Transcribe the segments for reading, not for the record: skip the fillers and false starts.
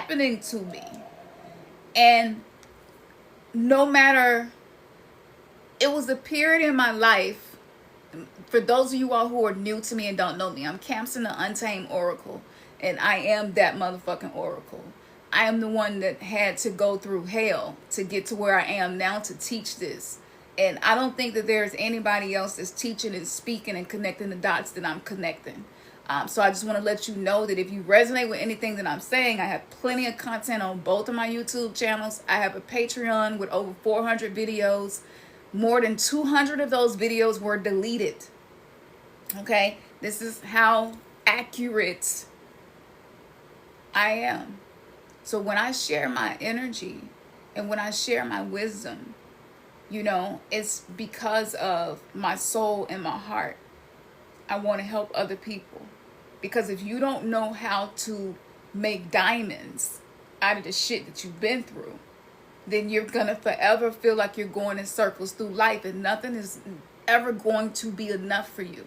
happening to me. And no matter, it was a period in my life. For those of you all who are new to me and don't know me, I'm Khamsin the Untame Oracle, and I am that motherfucking oracle. I am the one that had to go through hell to get to where I am now to teach this. And I don't think that there's anybody else that's teaching and speaking and connecting the dots that I'm connecting. So I just want to let you know that if you resonate with anything that I'm saying, I have plenty of content on both of my YouTube channels. I have a Patreon with over 400 videos. More than 200 of those videos were deleted. Okay, this is how accurate I am. So when I share my energy and when I share my wisdom, you know, it's because of my soul and my heart. I want to help other people. Because if you don't know how to make diamonds out of the shit that you've been through, then you're going to forever feel like you're going in circles through life and nothing is ever going to be enough for you.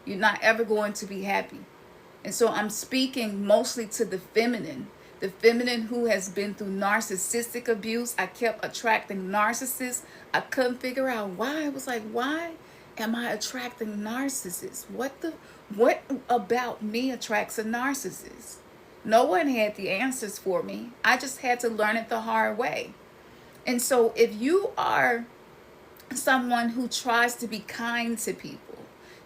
You're not ever going to be happy. And so I'm speaking mostly to the feminine who has been through narcissistic abuse. I kept attracting narcissists. I couldn't figure out why. I was like, why am I attracting narcissists? What about me attracts a narcissist? No one had the answers for me. I just had to learn it the hard way. And so if you are someone who tries to be kind to people,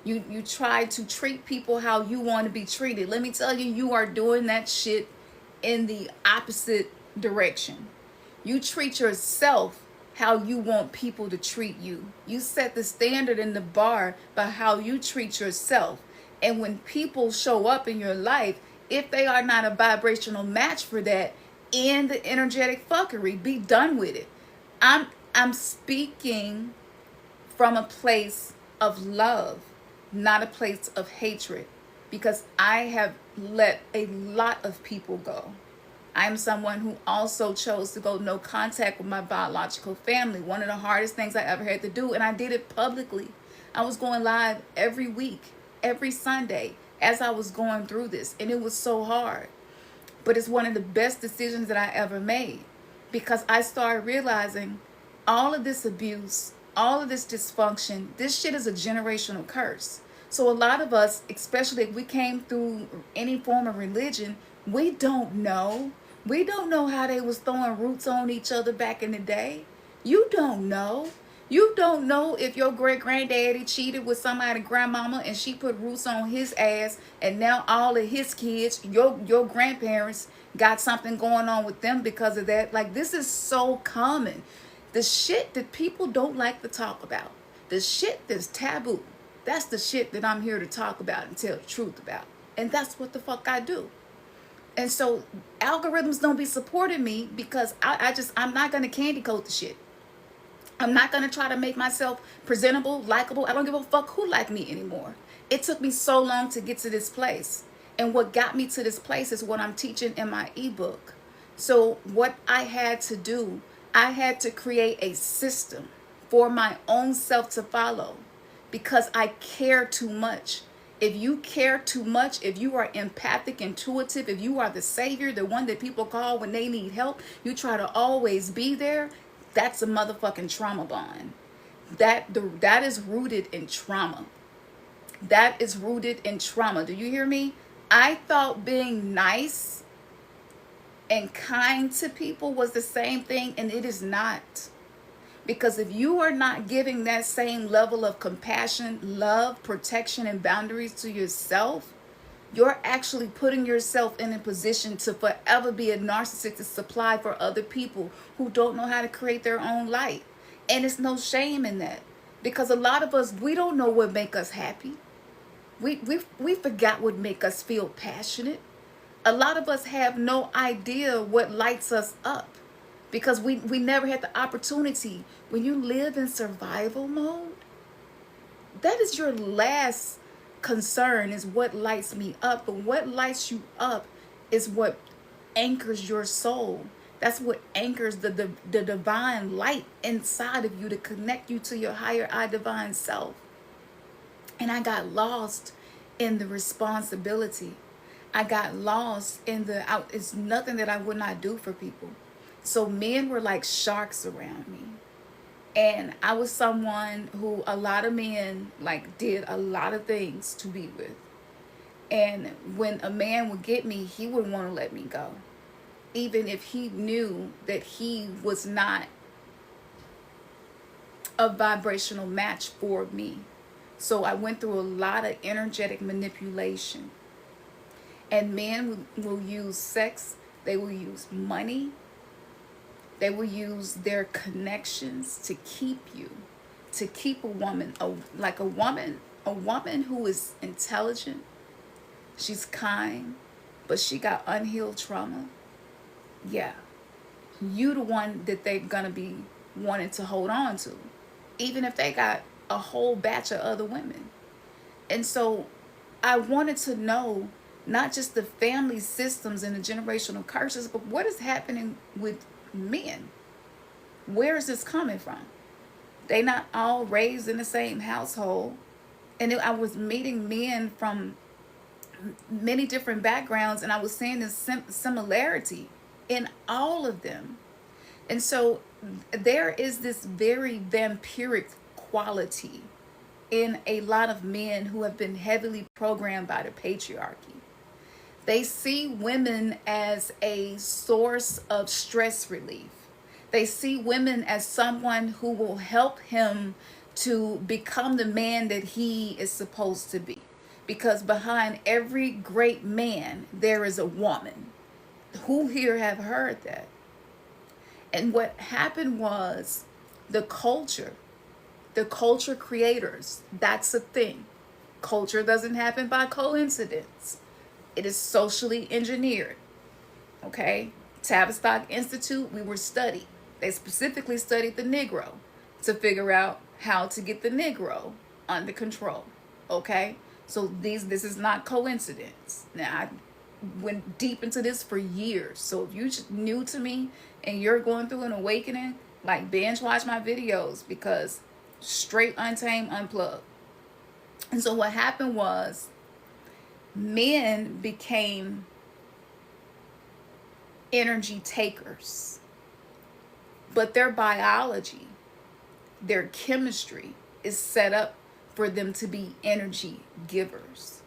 you try to treat people how you want to be treated, let me tell you, you are doing that shit in the opposite direction. You treat yourself how you want people to treat you. You set the standard in the bar by how you treat yourself. And when people show up in your life, if they are not a vibrational match for that, end the energetic fuckery. Be done with it. I'm speaking from a place of love, not a place of hatred, because I have let a lot of people go. I'm someone who also chose to go no contact with my biological family. One of the hardest things I ever had to do, and I did it publicly. I was going live every week, every Sunday, as I was going through this, and it was so hard. But it's one of the best decisions that I ever made, because I started realizing all of this abuse, all of this dysfunction, this shit is a generational curse. So a lot of us, especially if we came through any form of religion, we don't know. We don't know how they was throwing roots on each other back in the day. You don't know. You don't know if your great-granddaddy cheated with somebody's grandmama and she put roots on his ass, and now all of his kids, your grandparents, got something going on with them because of that. Like, this is so common. The shit that people don't like to talk about, the shit that's taboo, that's the shit that I'm here to talk about and tell the truth about. And that's what the fuck I do. And so algorithms don't be supporting me because I'm not going to candy coat the shit. I'm not going to try to make myself presentable, likable. I don't give a fuck who like me anymore. It took me so long to get to this place. And what got me to this place is what I'm teaching in my ebook. So what I had to do, I had to create a system for my own self to follow because I care too much. If you care too much, if you are empathic, intuitive, if you are the savior, the one that people call when they need help, you try to always be there, that's a motherfucking trauma bond. That is rooted in trauma. That is rooted in trauma. Do you hear me? I thought being nice and kind to people was the same thing, and it is not. Because if you are not giving that same level of compassion, love, protection, and boundaries to yourself, you're actually putting yourself in a position to forever be a narcissistic supply for other people who don't know how to create their own light. And it's no shame in that. Because a lot of us, we don't know what make us happy. We forgot what make us feel passionate. A lot of us have no idea what lights us up. Because we never had the opportunity. When you live in survival mode, that is your last concern, is what lights me up. But what lights you up is what anchors your soul. That's what anchors the divine light inside of you to connect you to your higher I divine self. And I got lost in the responsibility. I got lost in it's nothing that I would not do for people. So men were like sharks around me. And I was someone who a lot of men like did a lot of things to be with. And when a man would get me, he wouldn't want to let me go. Even if he knew that he was not a vibrational match for me. So I went through a lot of energetic manipulation. And men will use sex, they will use money, they will use their connections to keep you, to keep a woman, a woman who is intelligent, she's kind, but she got unhealed trauma. Yeah, you the one that they're gonna be wanting to hold on to, even if they got a whole batch of other women. And so I wanted to know not just the family systems and the generational curses, but what is happening with men. Where is this coming from? They not all raised in the same household. And I was meeting men from many different backgrounds, and I was seeing this similarity in all of them. And so there is this very vampiric quality in a lot of men who have been heavily programmed by the patriarchy. They see women as a source of stress relief. They see women as someone who will help him to become the man that he is supposed to be. Because behind every great man, there is a woman. Who here have heard that? And what happened was the culture creators, that's a thing. Culture doesn't happen by coincidence. It is socially engineered. Okay? Tavistock Institute, we were studied. They specifically studied the Negro to figure out how to get the Negro under control. Okay? So this is not coincidence. Now, I went deep into this for years. So if you're new to me and you're going through an awakening, like binge watch my videos, because straight untamed, unplugged. And so what happened was men became energy takers, but their biology, their chemistry is set up for them to be energy givers.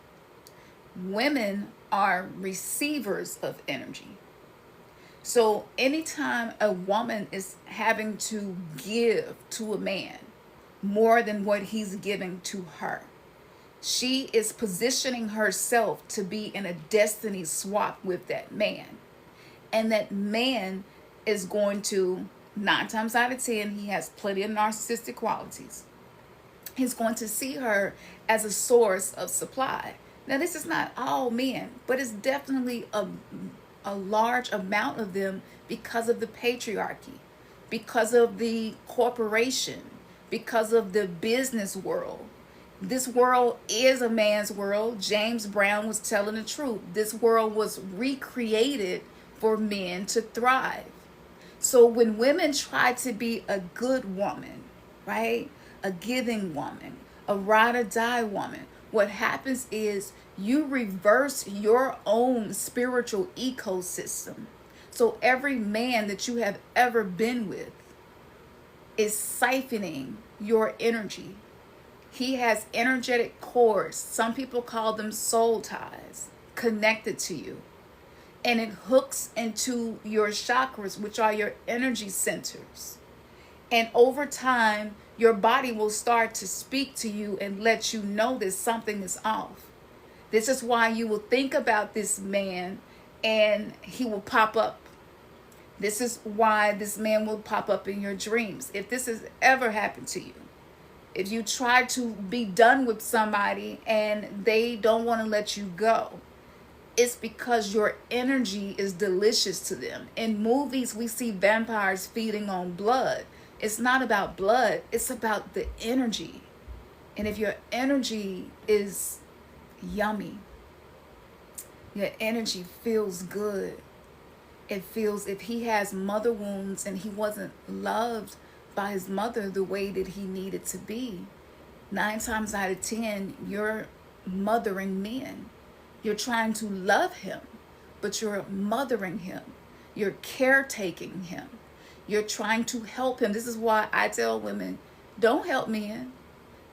Women are receivers of energy. So anytime a woman is having to give to a man more than what he's giving to her, she is positioning herself to be in a destiny swap with that man. And that man is going to, 9 times out of 10, he has plenty of narcissistic qualities. He's going to see her as a source of supply. Now, this is not all men, but it's definitely a large amount of them because of the patriarchy, because of the corporation, because of the business world. This world is a man's world. James Brown was telling the truth. This world was recreated for men to thrive. So when women try to be a good woman, right? A giving woman, a ride or die woman, what happens is you reverse your own spiritual ecosystem. So every man that you have ever been with is siphoning your energy. He has energetic cords. Some people call them soul ties connected to you. And it hooks into your chakras, which are your energy centers. And over time, your body will start to speak to you and let you know that something is off. This is why you will think about this man and he will pop up. This is why this man will pop up in your dreams. If this has ever happened to you, if you try to be done with somebody and they don't want to let you go, it's because your energy is delicious to them. In movies, we see vampires feeding on blood. It's not about blood. It's about the energy. And if your energy is yummy, your energy feels good. It feels, if he has mother wounds and he wasn't loved by his mother the way that he needed to be, 9 times out of 10, you're mothering men. You're trying to love him, but you're mothering him. You're caretaking him. You're trying to help him. This is why I tell women, don't help men.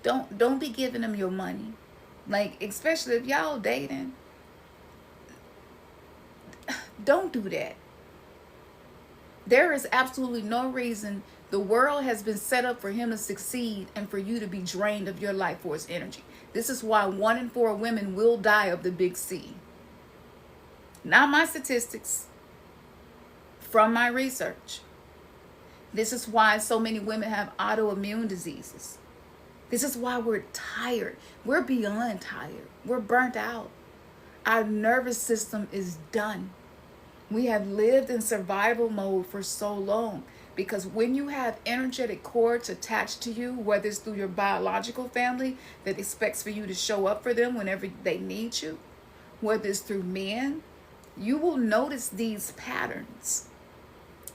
Don't be giving them your money. Like, especially if y'all dating, don't do that. There is absolutely no reason. The world has been set up for him to succeed and for you to be drained of your life force energy. This is why 1 in 4 women will die of the big C. Not my statistics, from my research. This is why so many women have autoimmune diseases. This is why we're tired. We're beyond tired. We're burnt out. Our nervous system is done. We have lived in survival mode for so long, because when you have energetic cords attached to you, whether it's through your biological family that expects for you to show up for them whenever they need you, whether it's through men, you will notice these patterns.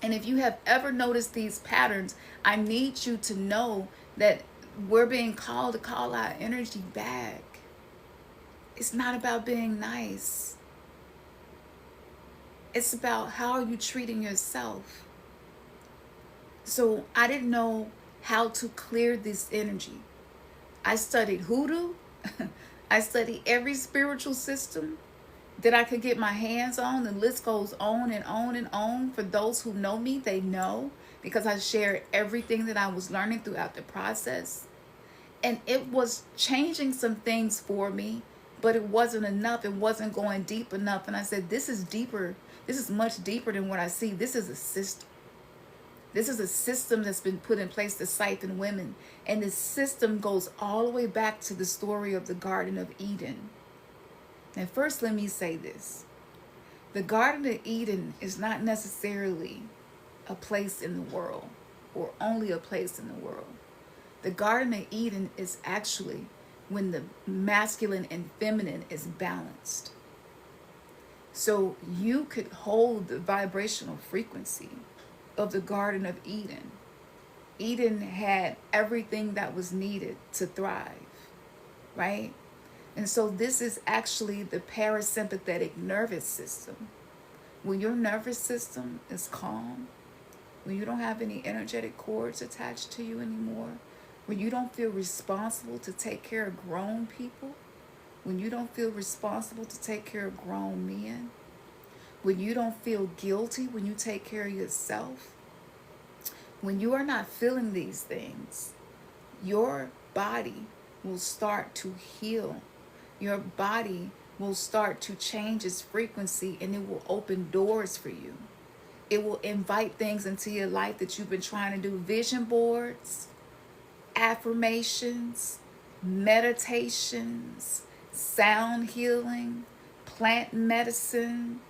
And if you have ever noticed these patterns, I need you to know that we're being called to call our energy back. It's not about being nice. It's about how are you treating yourself. So I didn't know how to clear this energy. I studied hoodoo. I studied every spiritual system that I could get my hands on. The list goes on and on and on. For those who know me, they know, because I shared everything that I was learning throughout the process. And it was changing some things for me, but it wasn't enough. It wasn't going deep enough. And I said, this is deeper. This is much deeper than what I see. This is a system. This is a system that's been put in place to siphon women. And this system goes all the way back to the story of the Garden of Eden. And first, let me say this. The Garden of Eden is not necessarily a place in the world, or only a place in the world. The Garden of Eden is actually when the masculine and feminine is balanced. So you could hold the vibrational frequency of the Garden of Eden. Eden had everything that was needed to thrive, right? And so this is actually the parasympathetic nervous system. When your nervous system is calm, when you don't have any energetic cords attached to you anymore, when you don't feel responsible to take care of grown people, when you don't feel responsible to take care of grown men, when you don't feel guilty when you take care of yourself, when you are not feeling these things, your body will start to heal. Your body will start to change its frequency, and it will open doors for you. It will invite things into your life that you've been trying to do. Vision boards, affirmations, meditations, sound healing, plant medicine,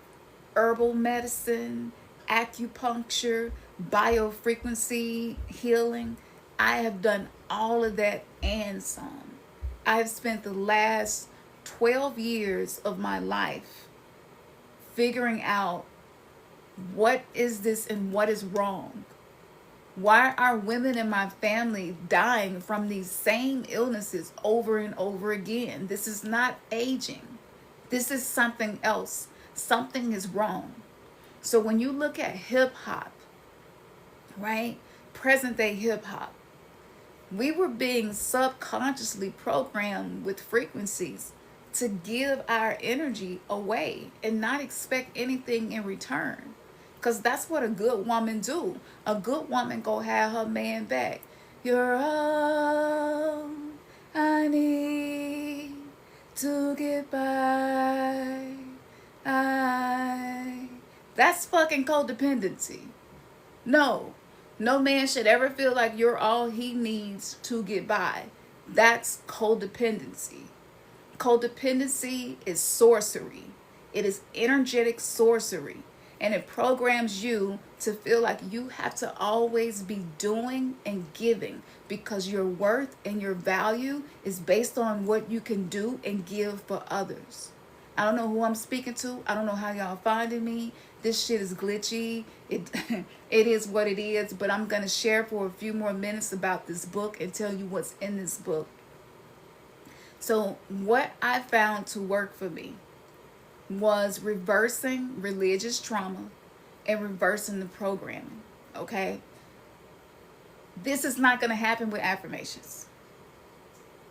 herbal medicine, acupuncture, biofrequency healing. I have done all of that and some. I have spent the last 12 years of my life figuring out what is this and what is wrong. Why are women in my family dying from these same illnesses over and over again? This is not aging. This is something else. Something is wrong. So when you look at hip hop, right? Present day hip hop, we were being subconsciously programmed with frequencies to give our energy away and not expect anything in return. Because that's what a good woman do. A good woman go have her man back. You're all I need to get by. That's fucking codependency. No man should ever feel like you're all he needs to get by. That's codependency. Codependency is sorcery. It is energetic sorcery. And it programs you to feel like you have to always be doing and giving, because your worth and your value is based on what you can do and give for others. I don't know who I'm speaking to. I don't know how y'all finding me. This shit is glitchy. It is what it is. But I'm going to share for a few more minutes about this book and tell you what's in this book. So what I found to work for me was reversing religious trauma and reversing the programming. Okay? This is not going to happen with affirmations.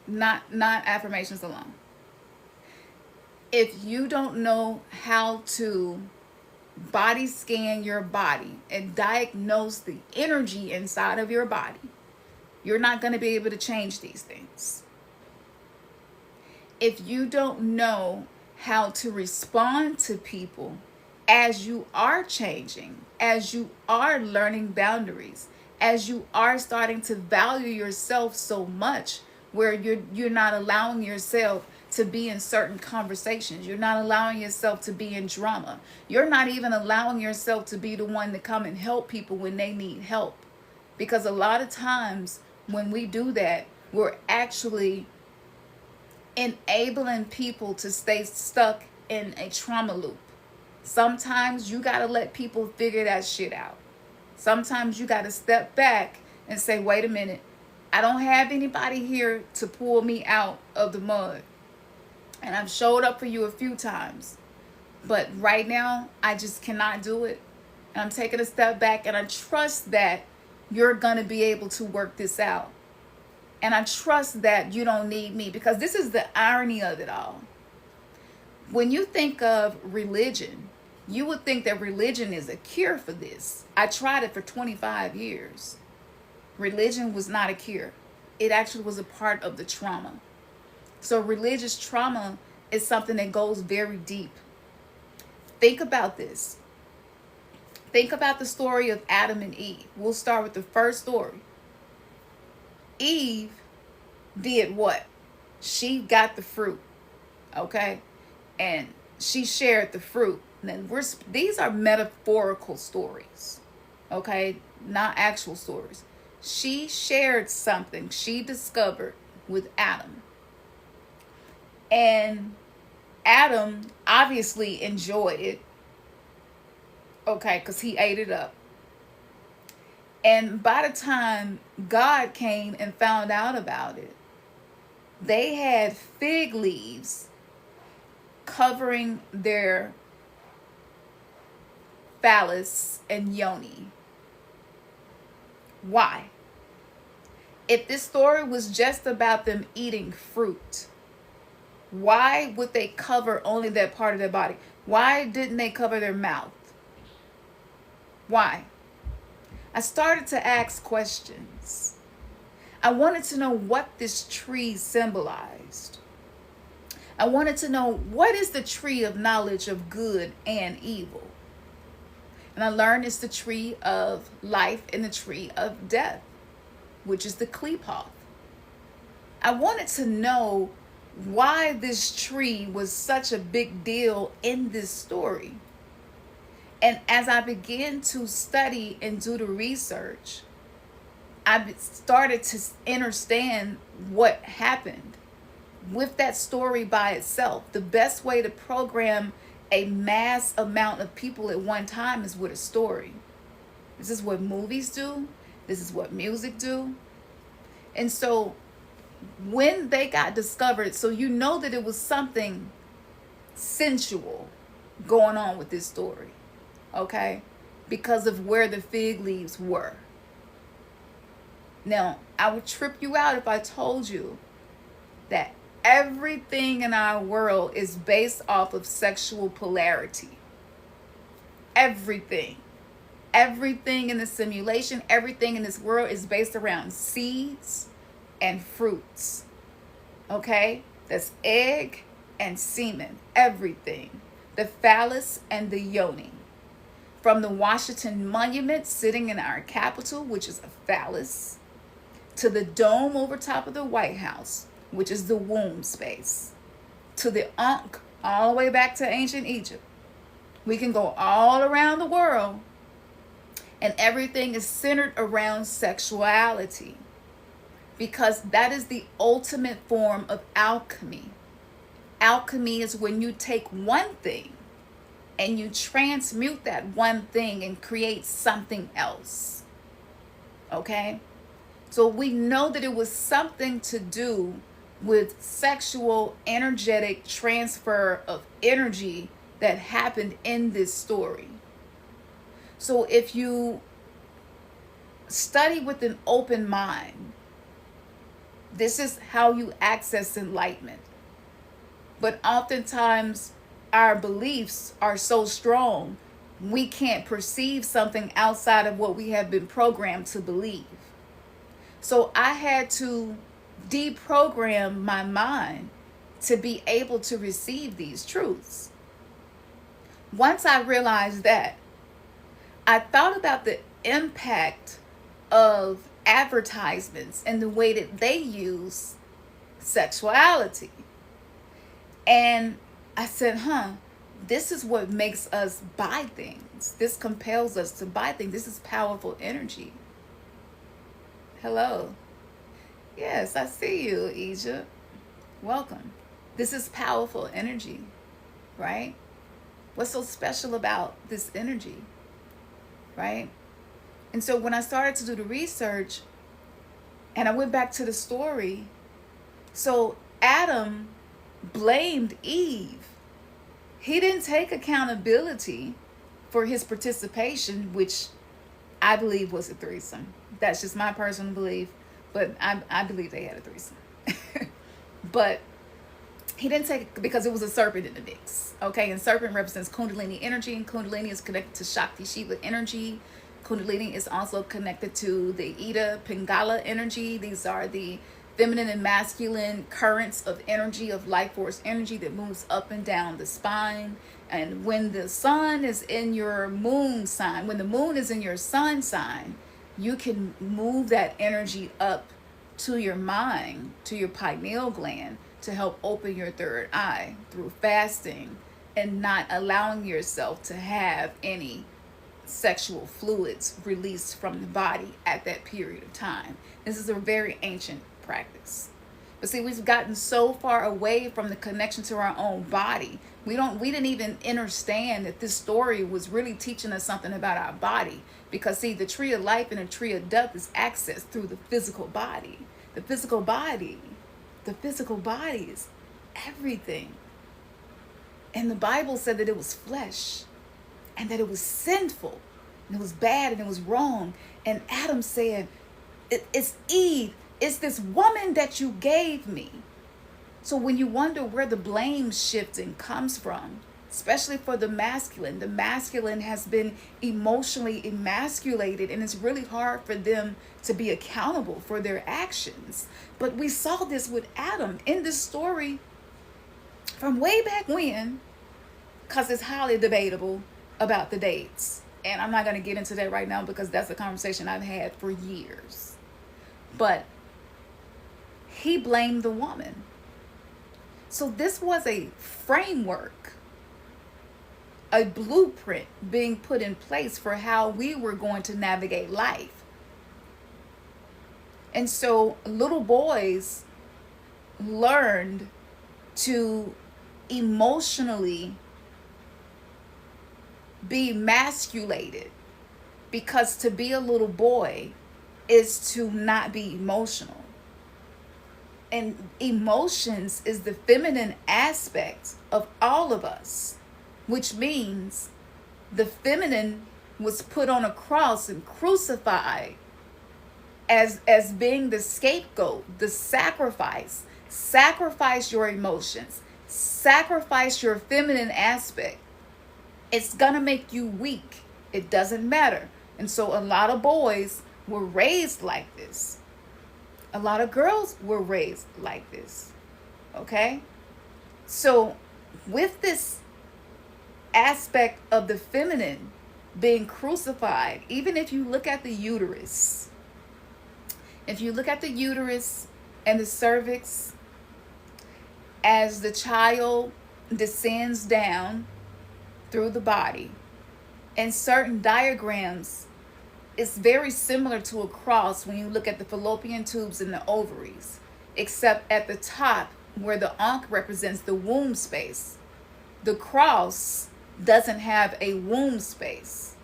Not affirmations alone. If you don't know how to body scan your body and diagnose the energy inside of your body, you're not going to be able to change these things. If you don't know how to respond to people as you are changing, as you are learning boundaries, as you are starting to value yourself so much where you're not allowing yourself to be in certain conversations. You're not allowing yourself to be in drama. You're not even allowing yourself to be the one to come and help people when they need help. Because a lot of times when we do that, we're actually enabling people to stay stuck in a trauma loop. Sometimes you got to let people figure that shit out. Sometimes you got to step back and say, wait a minute, I don't have anybody here to pull me out of the mud. And I've showed up for you a few times. But right now, I just cannot do it. And I'm taking a step back, and I trust that you're going to be able to work this out. And I trust that you don't need me, because this is the irony of it all. When you think of religion, you would think that religion is a cure for this. I tried it for 25 years. Religion was not a cure. It actually was a part of the trauma. So religious trauma is something that goes very deep. Think about this. Think about the story of Adam and Eve. We'll start with the first story. Eve did what? She got the fruit, okay? And she shared the fruit. And these are metaphorical stories, okay? Not actual stories. She shared something she discovered with Adam. And Adam obviously enjoyed it, okay, because he ate it up. And by the time God came and found out about it, they had fig leaves covering their phallus and yoni. Why? If this story was just about them eating fruit, why would they cover only that part of their body? Why didn't they cover their mouth? Why? I started to ask questions. I wanted to know what this tree symbolized. I wanted to know, what is the tree of knowledge of good and evil? And I learned it's the tree of life and the tree of death, which is the Klepoth. I wanted to know why this tree was such a big deal in this story. And as I began to study and do the research, I started to understand what happened with that story by itself. The best way to program a mass amount of people at one time is with a story. This is what movies do. This is what music do. And so when they got discovered, so you know that it was something sensual going on with this story, okay? Because of where the fig leaves were. Now, I would trip you out if I told you that everything in our world is based off of sexual polarity. Everything. Everything in the simulation, everything in this world is based around seeds and fruits. Okay? That's egg and semen. Everything. The phallus and the yoni. From the Washington Monument sitting in our Capitol, which is a phallus, to the dome over top of the White House, which is the womb space, to the Ankh, all the way back to ancient Egypt. We can go all around the world, and everything is centered around sexuality, because that is the ultimate form of alchemy. Alchemy is when you take one thing and you transmute that one thing and create something else. Okay? So we know that it was something to do with sexual energetic transfer of energy that happened in this story. So if you study with an open mind, this is how you access enlightenment. But oftentimes our beliefs are so strong, we can't perceive something outside of what we have been programmed to believe. So I had to deprogram my mind to be able to receive these truths. Once I realized that, I thought about the impact of advertisements and the way that they use sexuality. And I said, this is what makes us buy things. This compels us to buy things. This is powerful energy. Hello. Yes, I see you, Egypt. Welcome. This is powerful energy, right? What's so special about this energy, right? And so when I started to do the research and I went back to the story, so Adam blamed Eve. He didn't take accountability for his participation, which I believe was a threesome. That's just my personal belief, but I believe they had a threesome. But he didn't take it because it was a serpent in the mix. Okay, and serpent represents Kundalini energy, and Kundalini is connected to Shakti Shiva energy. Kundalini is also connected to the Ida Pingala energy. These are the feminine and masculine currents of energy, of life force energy that moves up and down the spine. And when the sun is in your moon sign, when the moon is in your sun sign, you can move that energy up to your mind, to your pineal gland, to help open your third eye through fasting and not allowing yourself to have any sexual fluids released from the body at that period of time. This is a very ancient practice. But see, we've gotten so far away from the connection to our own body. We didn't even understand that this story was really teaching us something about our body. Because see, the tree of life and the tree of death is accessed through the physical body. The physical body is everything. And the Bible said that it was flesh and that it was sinful and it was bad and it was wrong. And Adam said, it's Eve. It's this woman that you gave me. So when you wonder where the blame shifting comes from, especially for the masculine has been emotionally emasculated, and it's really hard for them to be accountable for their actions. But we saw this with Adam in this story from way back when, because it's highly debatable about the dates. And I'm not going to get into that right now because that's a conversation I've had for years. But he blamed the woman. So this was a framework, a blueprint being put in place for how we were going to navigate life. And so little boys learned to emotionally be emasculated, because to be a little boy is to not be emotional. And emotions is the feminine aspect of all of us, which means the feminine was put on a cross and crucified as being the scapegoat, the sacrifice. Sacrifice your emotions. Sacrifice your feminine aspect. It's gonna make you weak. It doesn't matter. And so a lot of boys were raised like this. A lot of girls were raised like this. Okay? So with this aspect of the feminine being crucified, even if you look at the uterus, and the cervix, as the child descends down through the body, in certain diagrams, it's very similar to a cross when you look at the fallopian tubes and the ovaries, except at the top where the ankh represents the womb space. The cross doesn't have a womb space.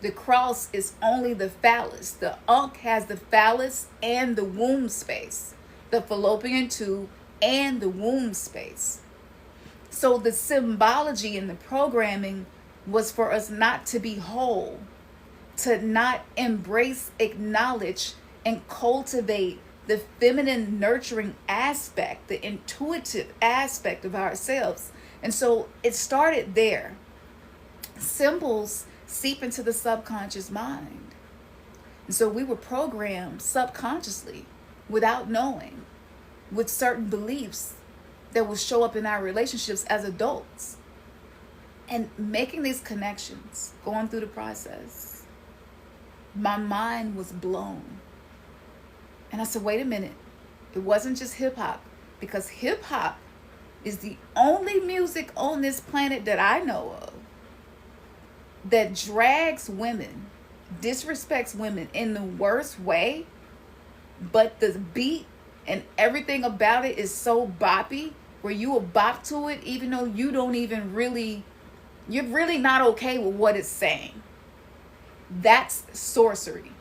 The cross is only the phallus. The ankh has the phallus and the womb space, the fallopian tube and the womb space. So the symbology in the programming was for us not to be whole, to not embrace, acknowledge, and cultivate the feminine nurturing aspect, the intuitive aspect of ourselves. And so it started there. Symbols seep into the subconscious mind. And so we were programmed subconsciously, without knowing, with certain beliefs that will show up in our relationships as adults. And making these connections, going through the process, my mind was blown. And I said, wait a minute. It wasn't just hip hop, because hip hop is the only music on this planet that I know of that drags women, disrespects women in the worst way, but the beat and everything about it is so boppy, where you will bop to it even though you don't even really, you're really not okay with what it's saying. That's sorcery.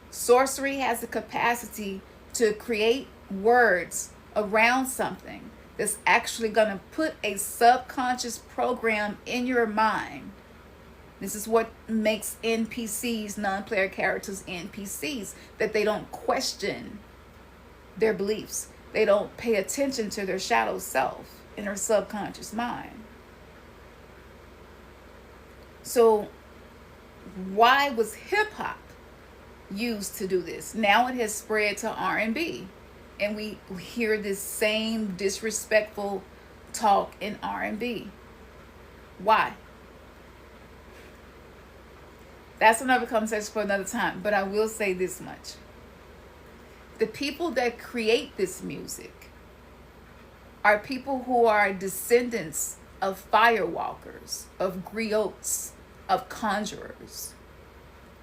Sorcery has the capacity to create words around something that's actually going to put a subconscious program in your mind. This is what makes NPCs, non-player characters, NPCs, that they don't question their beliefs. They don't pay attention to their shadow self in their subconscious mind. So why was hip hop used to do this? Now it has spread to R&B, and we hear this same disrespectful talk in R&B. Why? That's another conversation for another time, but I will say this much. The people that create this music are people who are descendants of firewalkers, of griots, of conjurers.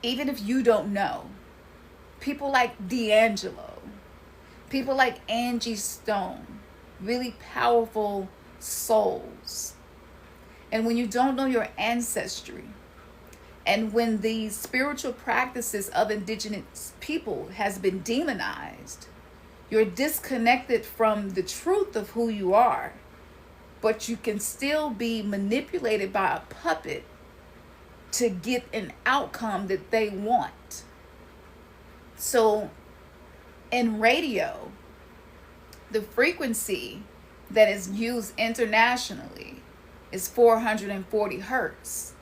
Even if you don't know, people like D'Angelo, people like Angie Stone, really powerful souls. And when you don't know your ancestry, and when the spiritual practices of indigenous people has been demonized, you're disconnected from the truth of who you are, but you can still be manipulated by a puppet to get an outcome that they want. So in radio, the frequency that is used internationally is 440 hertz.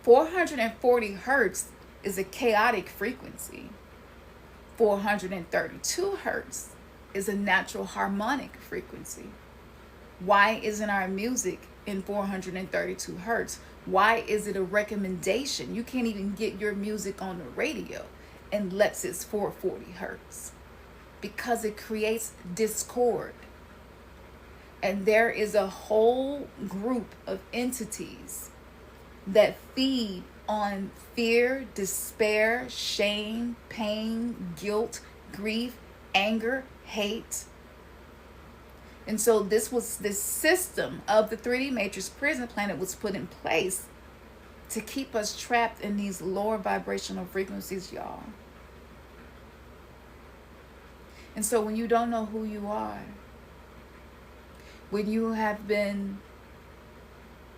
440 hertz is a chaotic frequency. 432 hertz is a natural harmonic frequency. Why isn't our music in 432 hertz? Why is it a recommendation? You can't even get your music on the radio unless it's 440 hertz, because it creates discord. And there is a whole group of entities that feed on fear, despair, shame, pain, guilt, grief, anger, hate. And so this system of the 3D Matrix prison planet was put in place to keep us trapped in these lower vibrational frequencies, y'all. And so when you don't know who you are, when you have been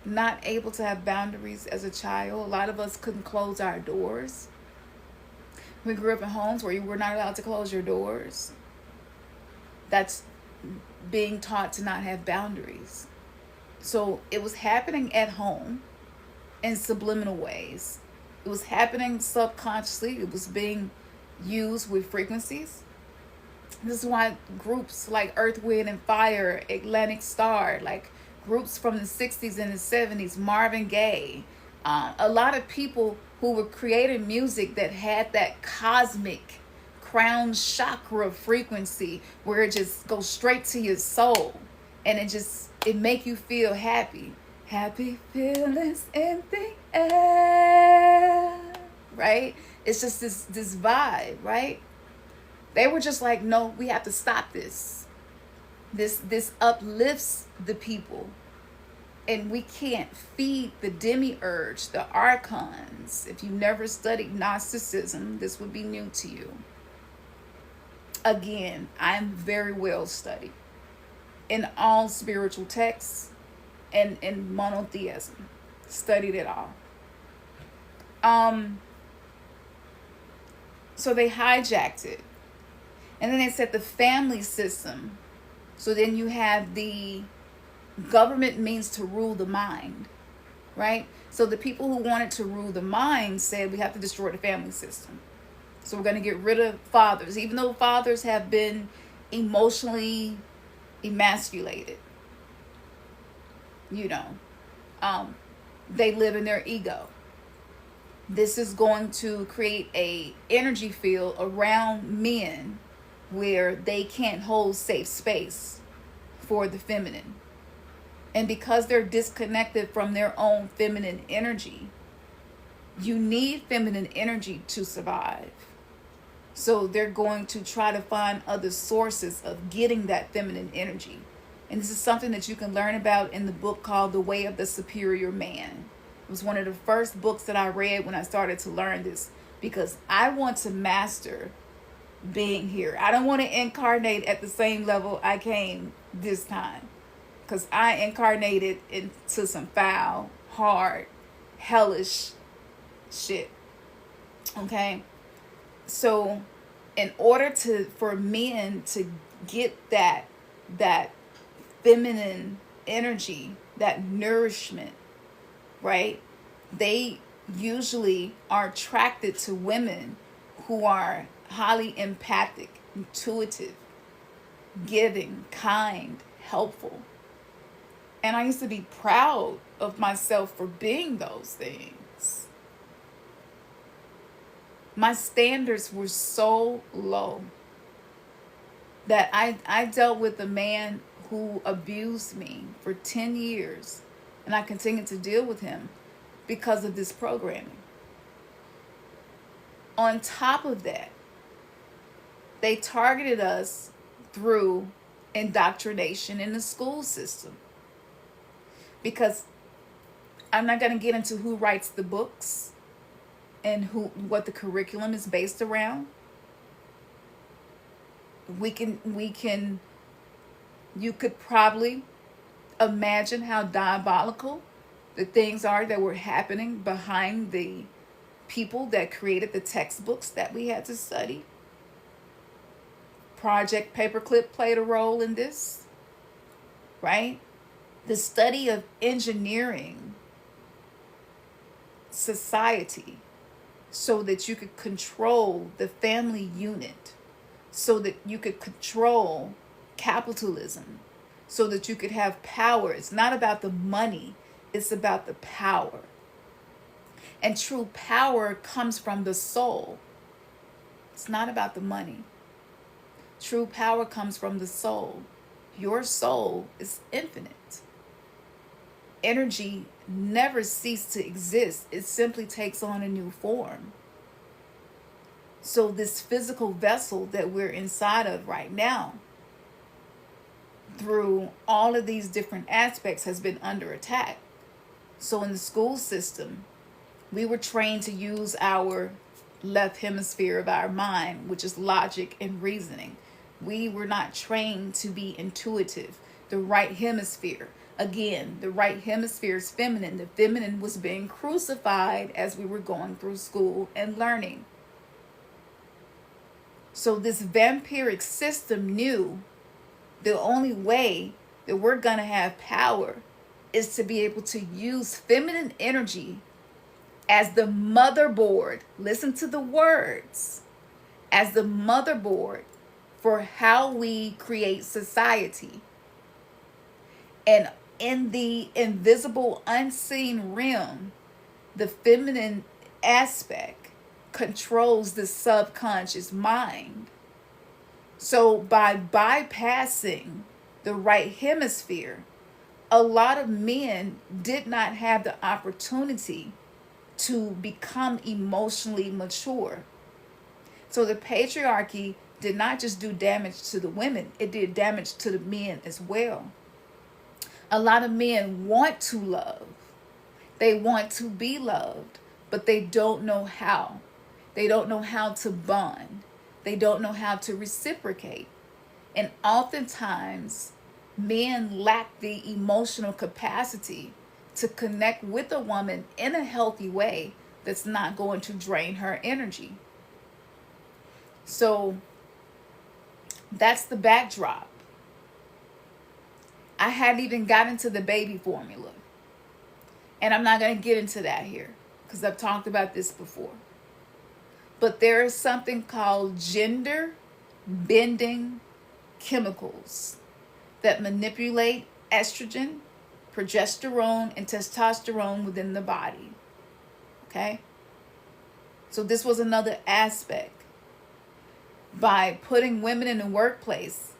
not able to have boundaries as a child, a lot of us couldn't close our doors. We grew up in homes where you were not allowed to close your doors. That's being taught to not have boundaries. So it was happening at home in subliminal ways. It was happening subconsciously. It was being used with frequencies. This is why groups like Earth, Wind, and Fire, Atlantic Star, like groups from the 60s and the 70s, Marvin Gaye, a lot of people who were creating music that had that cosmic crown chakra frequency where it just goes straight to your soul, and it make you feel happy. Happy feelings in the air, right? It's just this vibe, right? They were just like, no, we have to stop this. This uplifts the people. And we can't feed the demiurge, the archons. If you never studied Gnosticism, this would be new to you. Again, I'm very well studied in all spiritual texts and in monotheism. Studied it all. So they hijacked it. And then they said the family system. So then you have the government means to rule the mind, right? So the people who wanted to rule the mind said we have to destroy the family system. So we're going to get rid of fathers, even though fathers have been emotionally emasculated. You know, they live in their ego. This is going to create a energy field around men where they can't hold safe space for the feminine. And because they're disconnected from their own feminine energy, you need feminine energy to survive. So they're going to try to find other sources of getting that feminine energy. And this is something that you can learn about in the book called The Way of the Superior Man. It was one of the first books that I read when I started to learn this, because I want to master being here. I don't want to incarnate at the same level I came this time, because I incarnated into some foul, hard, hellish shit. Okay? So in order for men to get that feminine energy, that nourishment, right? They usually are attracted to women who are highly empathic, intuitive, giving, kind, helpful. And I used to be proud of myself for being those things. My standards were so low that I dealt with a man who abused me for 10 years, and I continued to deal with him because of this programming. On top of that, they targeted us through indoctrination in the school system. Because I'm not going to get into who writes the books and what the curriculum is based around. You could probably imagine how diabolical the things are that were happening behind the people that created the textbooks that we had to study. Project Paperclip played a role in this, right? The study of engineering society so that you could control the family unit, so that you could control capitalism, so that you could have power. It's not about the money, it's about the power. And true power comes from the soul. It's not about the money. True power comes from the soul. Your soul is infinite. Energy never ceases to exist. It simply takes on a new form. So this physical vessel that we're inside of right now, through all of these different aspects, has been under attack. So in the school system, we were trained to use our left hemisphere of our mind, which is logic and reasoning. We were not trained to be intuitive. The right hemisphere, again, the right hemisphere is feminine. The feminine was being crucified as we were going through school and learning. So this vampiric system knew the only way that we're going to have power is to be able to use feminine energy as the motherboard. Listen to the words. As the motherboard for how we create society. And in the invisible, unseen realm, the feminine aspect controls the subconscious mind. So by bypassing the right hemisphere, a lot of men did not have the opportunity to become emotionally mature. So the patriarchy did not just do damage to the women, it did damage to the men as well. A lot of men want to love. They want to be loved, but they don't know how. They don't know how to bond. They don't know how to reciprocate. And oftentimes, Men lack the emotional capacity to connect with a woman in a healthy way that's not going to drain her energy. So that's the backdrop. I hadn't even gotten to the baby formula. And I'm not going to get into that here because I've talked about this before. But there is something called gender bending chemicals that manipulate estrogen, progesterone, and testosterone within the body. Okay? So this was another aspect. By putting women in the workplace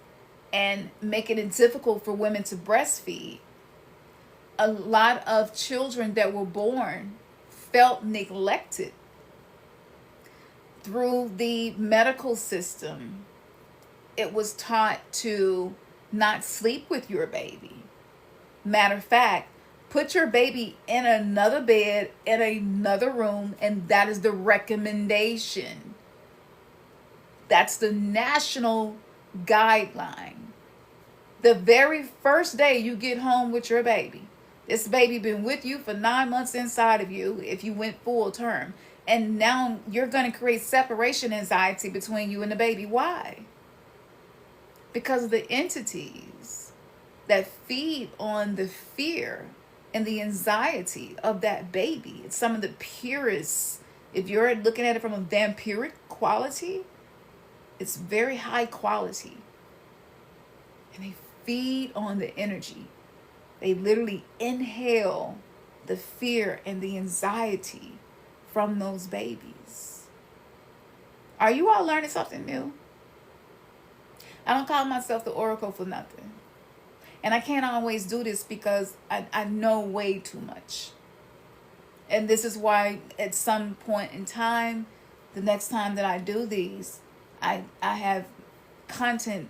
and making it difficult for women to breastfeed, a lot of children that were born felt neglected. Through the medical system, it was taught to not sleep with your baby. Matter of fact, put your baby in another bed, in another room, and that is the recommendation. That's the national guideline. The very first day you get home with your baby, this baby been with you for 9 months inside of you if you went full term. And now you're going to create separation anxiety between you and the baby. Why? Because of the entities that feed on the fear and the anxiety of that baby. It's some of the purest, if you're looking at it from a vampiric quality, it's very high quality. And they feed on the energy. They literally inhale the fear and the anxiety from those babies. Are you all learning something new? I don't call myself the Oracle for nothing. And I can't always do this because I know way too much. And this is why at some point in time, the next time that I do these, I have content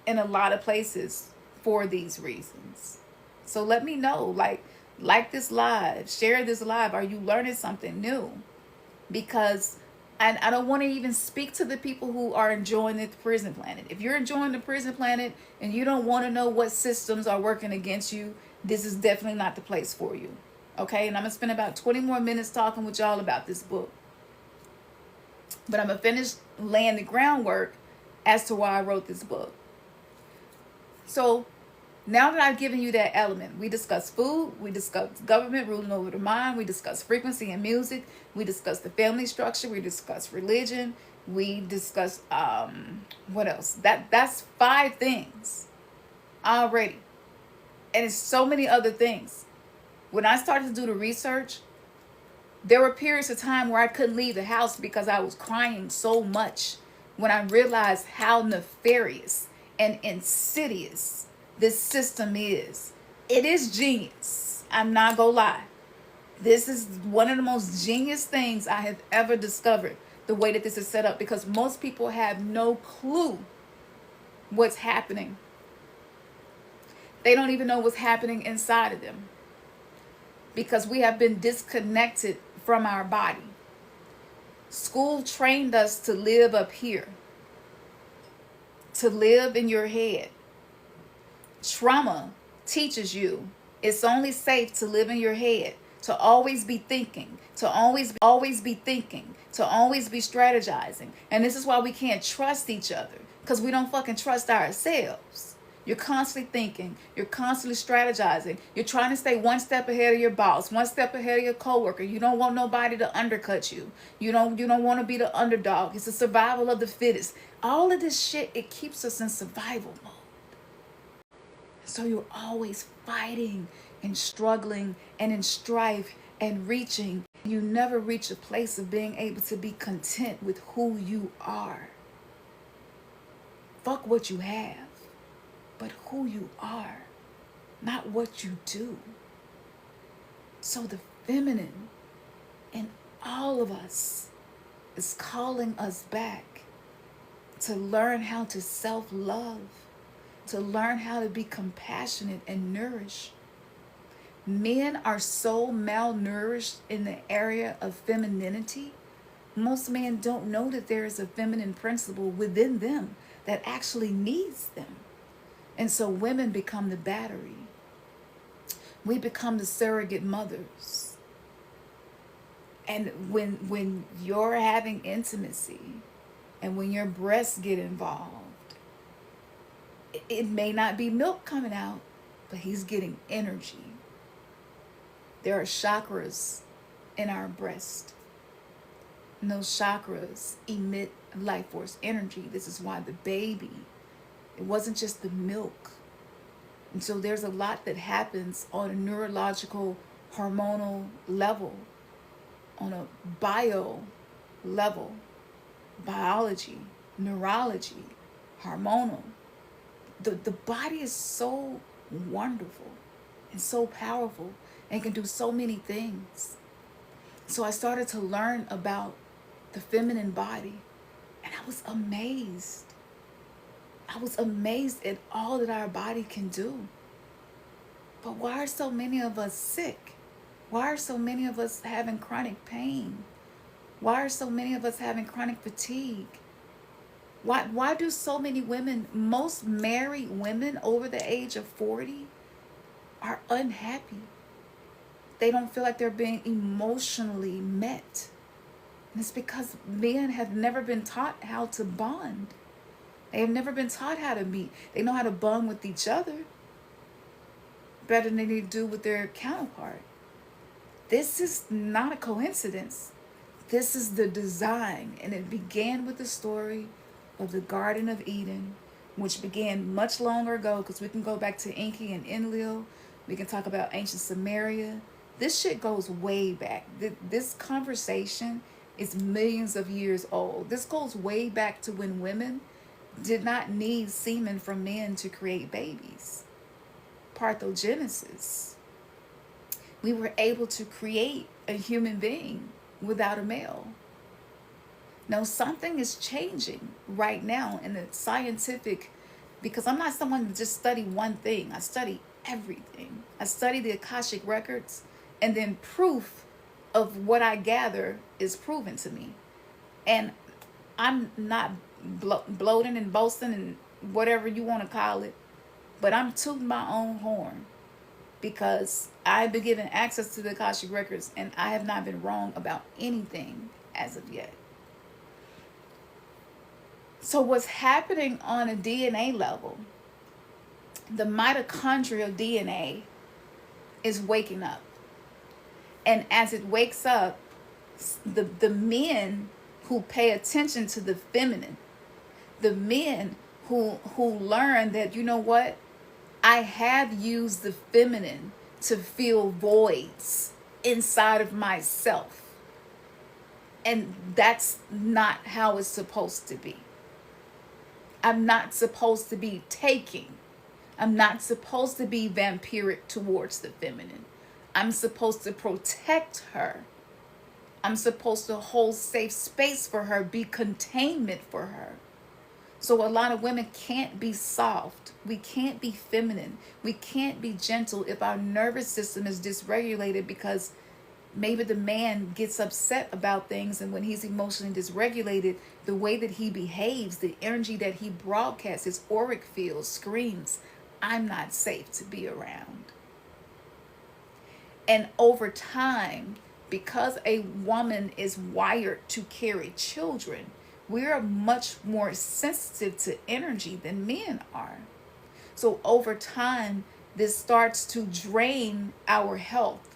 in a lot of places for these reasons. So let me know, like this live, share this live. Are you learning something new? Because I don't want to even speak to the people who are enjoying the prison planet. If you're enjoying the prison planet and you don't want to know what systems are working against you, this is definitely not the place for you. Okay? And I'm going to spend about 20 more minutes talking with y'all about this book. But I'm going to finish laying the groundwork as to why I wrote this book. So now that I've given you that element, we discussed food, we discussed government ruling over the mind, we discussed frequency and music, we discussed the family structure, we discussed religion, we discussed what else? That's 5 things already. And it's so many other things. When I started to do the research, there were periods of time where I couldn't leave the house because I was crying so much when I realized how nefarious and insidious this system is. It is genius. I'm not gonna lie. This is one of the most genius things I have ever discovered, the way that this is set up, because most people have no clue what's happening. They don't even know what's happening inside of them because we have been disconnected from our body. School trained us to live up here, to live in your head. Trauma teaches you it's only safe to live in your head, to always be thinking, to always be thinking, to always be strategizing. And this is why we can't trust each other, because we don't fucking trust ourselves. You're constantly thinking, you're constantly strategizing, you're trying to stay one step ahead of your boss, one step ahead of your coworker. You don't want nobody to undercut you. You don't want to be the underdog. It's the survival of the fittest. All of this shit, it keeps us in survival mode. So you're always fighting and struggling and in strife and reaching. You never reach a place of being able to be content with who you are. Fuck what you have, but who you are, not what you do. So the feminine in all of us is calling us back to learn how to self-love, to learn how to be compassionate and nourish. Men are so malnourished in the area of femininity. Most men don't know that there is a feminine principle within them that actually needs them. And so women become the battery. We become the surrogate mothers. And when you're having intimacy and when your breasts get involved, it may not be milk coming out, but he's getting energy. There are chakras in our breast. And those chakras emit life force energy. This is why the baby, it wasn't just the milk. And so there's a lot that happens on a neurological, hormonal level, on a bio level, biology, neurology, hormonal. The body is so wonderful and so powerful and can do so many things. So I started to learn about the feminine body, and I was amazed. I was amazed at all that our body can do. But why are so many of us sick? Why are so many of us having chronic pain? Why are so many of us having chronic fatigue? Why do so many women, most married women over the age of 40, are unhappy? They don't feel like they're being emotionally met. And it's because men have never been taught how to bond. They have never been taught how to meet. They know how to bond with each other better than they do with their counterpart. This is not a coincidence. This is the design. And it began with the story of the Garden of Eden, which began much longer ago, because we can go back to Enki and Enlil. We can talk about ancient Samaria. This shit goes way back. This conversation is millions of years old. This goes way back to when women did not need semen from men to create babies. Parthenogenesis. We were able to create a human being without a male. Now, something is changing right now in the scientific, because I'm not someone to just study one thing. I study everything. I study the Akashic records, and then proof of what I gather is proven to me. And I'm not bloating and boasting and whatever you want to call it, but I'm tooting my own horn, because I've been given access to the Akashic records, and I have not been wrong about anything as of yet. So what's happening on a DNA level, the mitochondrial DNA is waking up. And as it wakes up, the men who pay attention to the feminine, the men who learn that, you know what, I have used the feminine to fill voids inside of myself. And that's not how it's supposed to be. I'm not supposed to be taking. I'm not supposed to be vampiric towards the feminine. I'm supposed to protect her. I'm supposed to hold safe space for her, be containment for her. So a lot of women can't be soft. We can't be feminine. We can't be gentle if our nervous system is dysregulated, because maybe the man gets upset about things, and when he's emotionally dysregulated, the way that he behaves, the energy that he broadcasts, his auric field screams, I'm not safe to be around. And over time, because a woman is wired to carry children, we're much more sensitive to energy than men are. So over time, this starts to drain our health.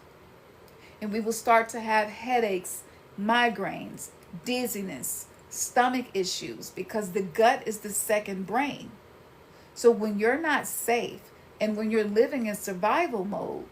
And we will start to have headaches, migraines, dizziness, stomach issues, because the gut is the second brain. So when you're not safe and when you're living in survival mode,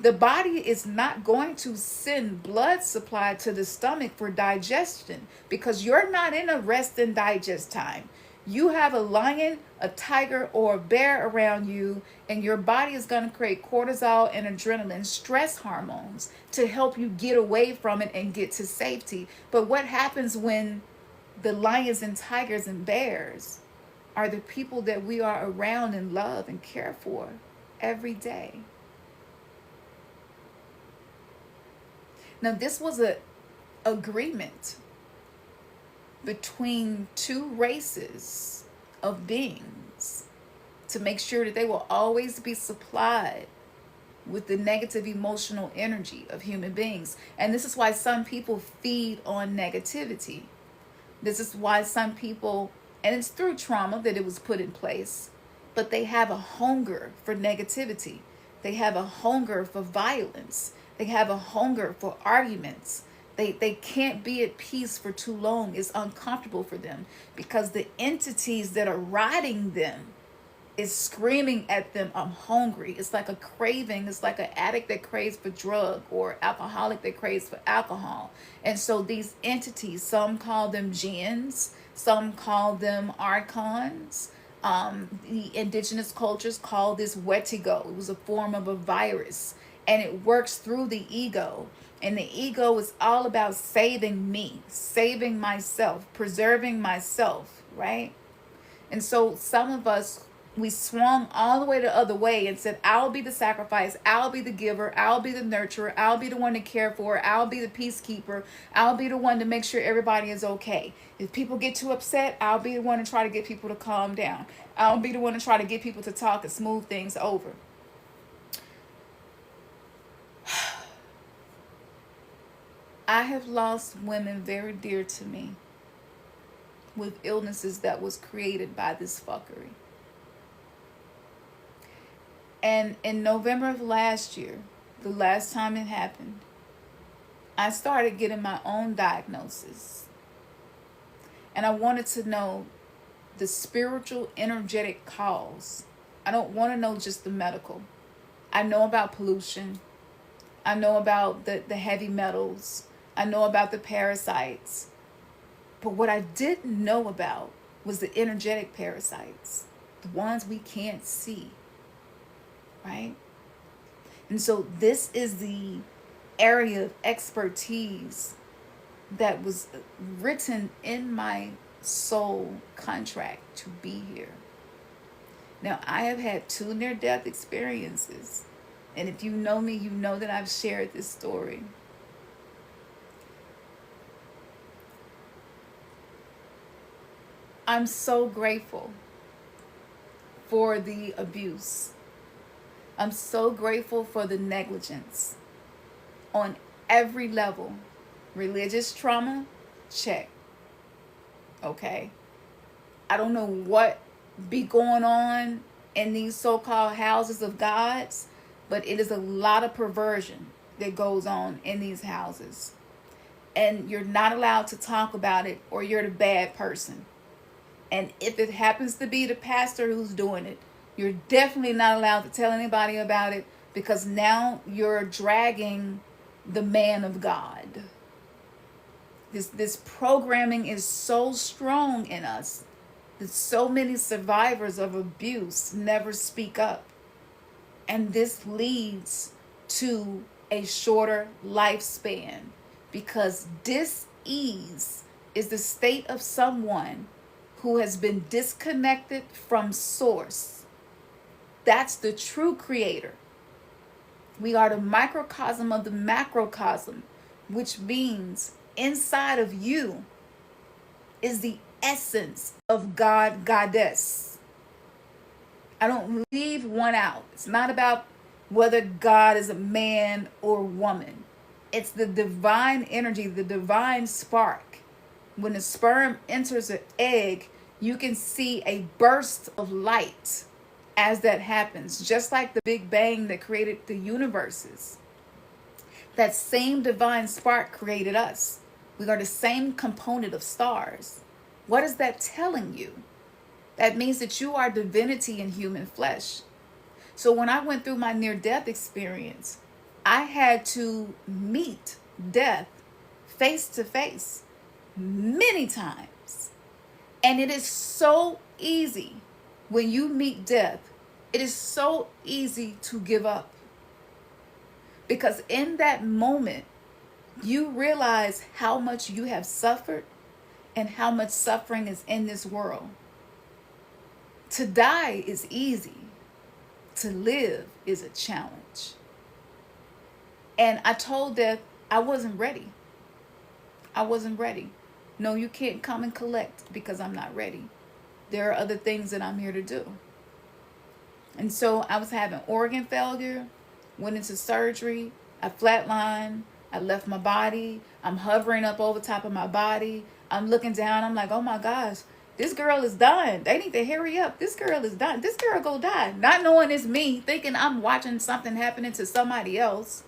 the body is not going to send blood supply to the stomach for digestion, because you're not in a rest and digest time. You have a lion, a tiger, or a bear around you, and your body is going to create cortisol and adrenaline, stress hormones, to help you get away from it and get to safety. But what happens when the lions and tigers and bears are the people that we are around and love and care for every day? Now, this was an agreement between two races of beings to make sure that they will always be supplied with the negative emotional energy of human beings. And this is why some people feed on negativity. This is why some people, and it's through trauma that it was put in place, but they have a hunger for negativity. They have a hunger for violence. They have a hunger for arguments. They can't be at peace for too long. It's uncomfortable for them because the entities that are riding them is screaming at them, I'm hungry. It's like a craving. It's like an addict that craves for drug, or alcoholic that craves for alcohol. And so these entities, some call them jinns, some call them archons. The indigenous cultures call this wetigo. It was a form of a virus, and it works through the ego. And the ego is all about saving me, saving myself, preserving myself, right? And so some of us, we swung all the way the other way and said, I'll be the sacrifice, I'll be the giver, I'll be the nurturer, I'll be the one to care for, I'll be the peacekeeper, I'll be the one to make sure everybody is okay. If people get too upset, I'll be the one to try to get people to calm down. I'll be the one to try to get people to talk and smooth things over. I have lost women very dear to me with illnesses that was created by this fuckery. And in November of last year, the last time it happened, I started getting my own diagnosis. And I wanted to know the spiritual, energetic cause. I don't want to know just the medical. I know about pollution. I know about the heavy metals. I know about the parasites. But what I didn't know about was the energetic parasites, the ones we can't see, right? And so this is the area of expertise that was written in my soul contract to be here. Now, I have had 2 near-death experiences. And if you know me, you know that I've shared this story. I'm so grateful for the abuse. I'm so grateful for the negligence on every level. Religious trauma, check. Okay. I don't know what be going on in these so-called houses of gods, but it is a lot of perversion that goes on in these houses. And you're not allowed to talk about it, or you're the bad person. And if it happens to be the pastor who's doing it, you're definitely not allowed to tell anybody about it, because now you're dragging the man of God. This programming is so strong in us that so many survivors of abuse never speak up. And this leads to a shorter lifespan, because dis-ease is the state of someone who has been disconnected from source. That's the true creator. We are the microcosm of the macrocosm, which means inside of you is the essence of God, goddess. I don't leave one out. It's not about whether God is a man or woman. It's the divine energy, the divine spark. When the sperm enters an egg, you can see a burst of light as that happens, just like the Big Bang that created the universes. That same divine spark created us. We are the same component of stars. What is that telling you? That means that you are divinity in human flesh. So when I went through my near-death experience, I had to meet death face to face many times. And it is so easy when you meet death. It is so easy to give up. Because in that moment, you realize how much you have suffered and how much suffering is in this world. To die is easy. To live is a challenge. And I told death I wasn't ready. I wasn't ready. No, you can't come and collect because I'm not ready. There are other things that I'm here to do. And so I was having organ failure, went into surgery, I flatlined, I left my body, I'm hovering up over top of my body, I'm looking down, I'm like, oh my gosh, this girl is done. They need to hurry up. This girl is done. This girl go die. Not knowing it's me, thinking I'm watching something happening to somebody else.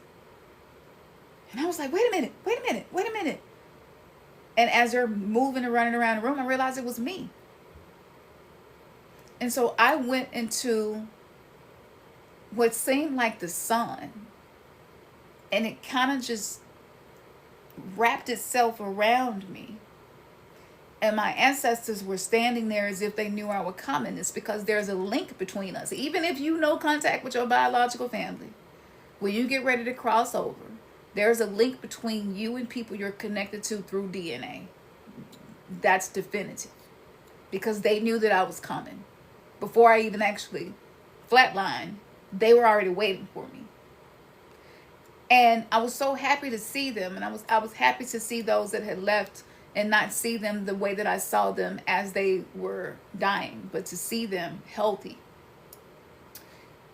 And I was like, wait a minute, wait a minute, wait a minute. And as they're moving and running around the room, I realized it was me. And so I went into what seemed like the sun. And it kind of just wrapped itself around me. And my ancestors were standing there as if they knew I was coming. It's because there's a link between us. Even if you know contact with your biological family, when you get ready to cross over, there's a link between you and people you're connected to through DNA. That's definitive. Because they knew that I was coming. Before I even actually flatlined, they were already waiting for me. And I was so happy to see them. And I was happy to see those that had left and not see them the way that I saw them as they were dying, but to see them healthy.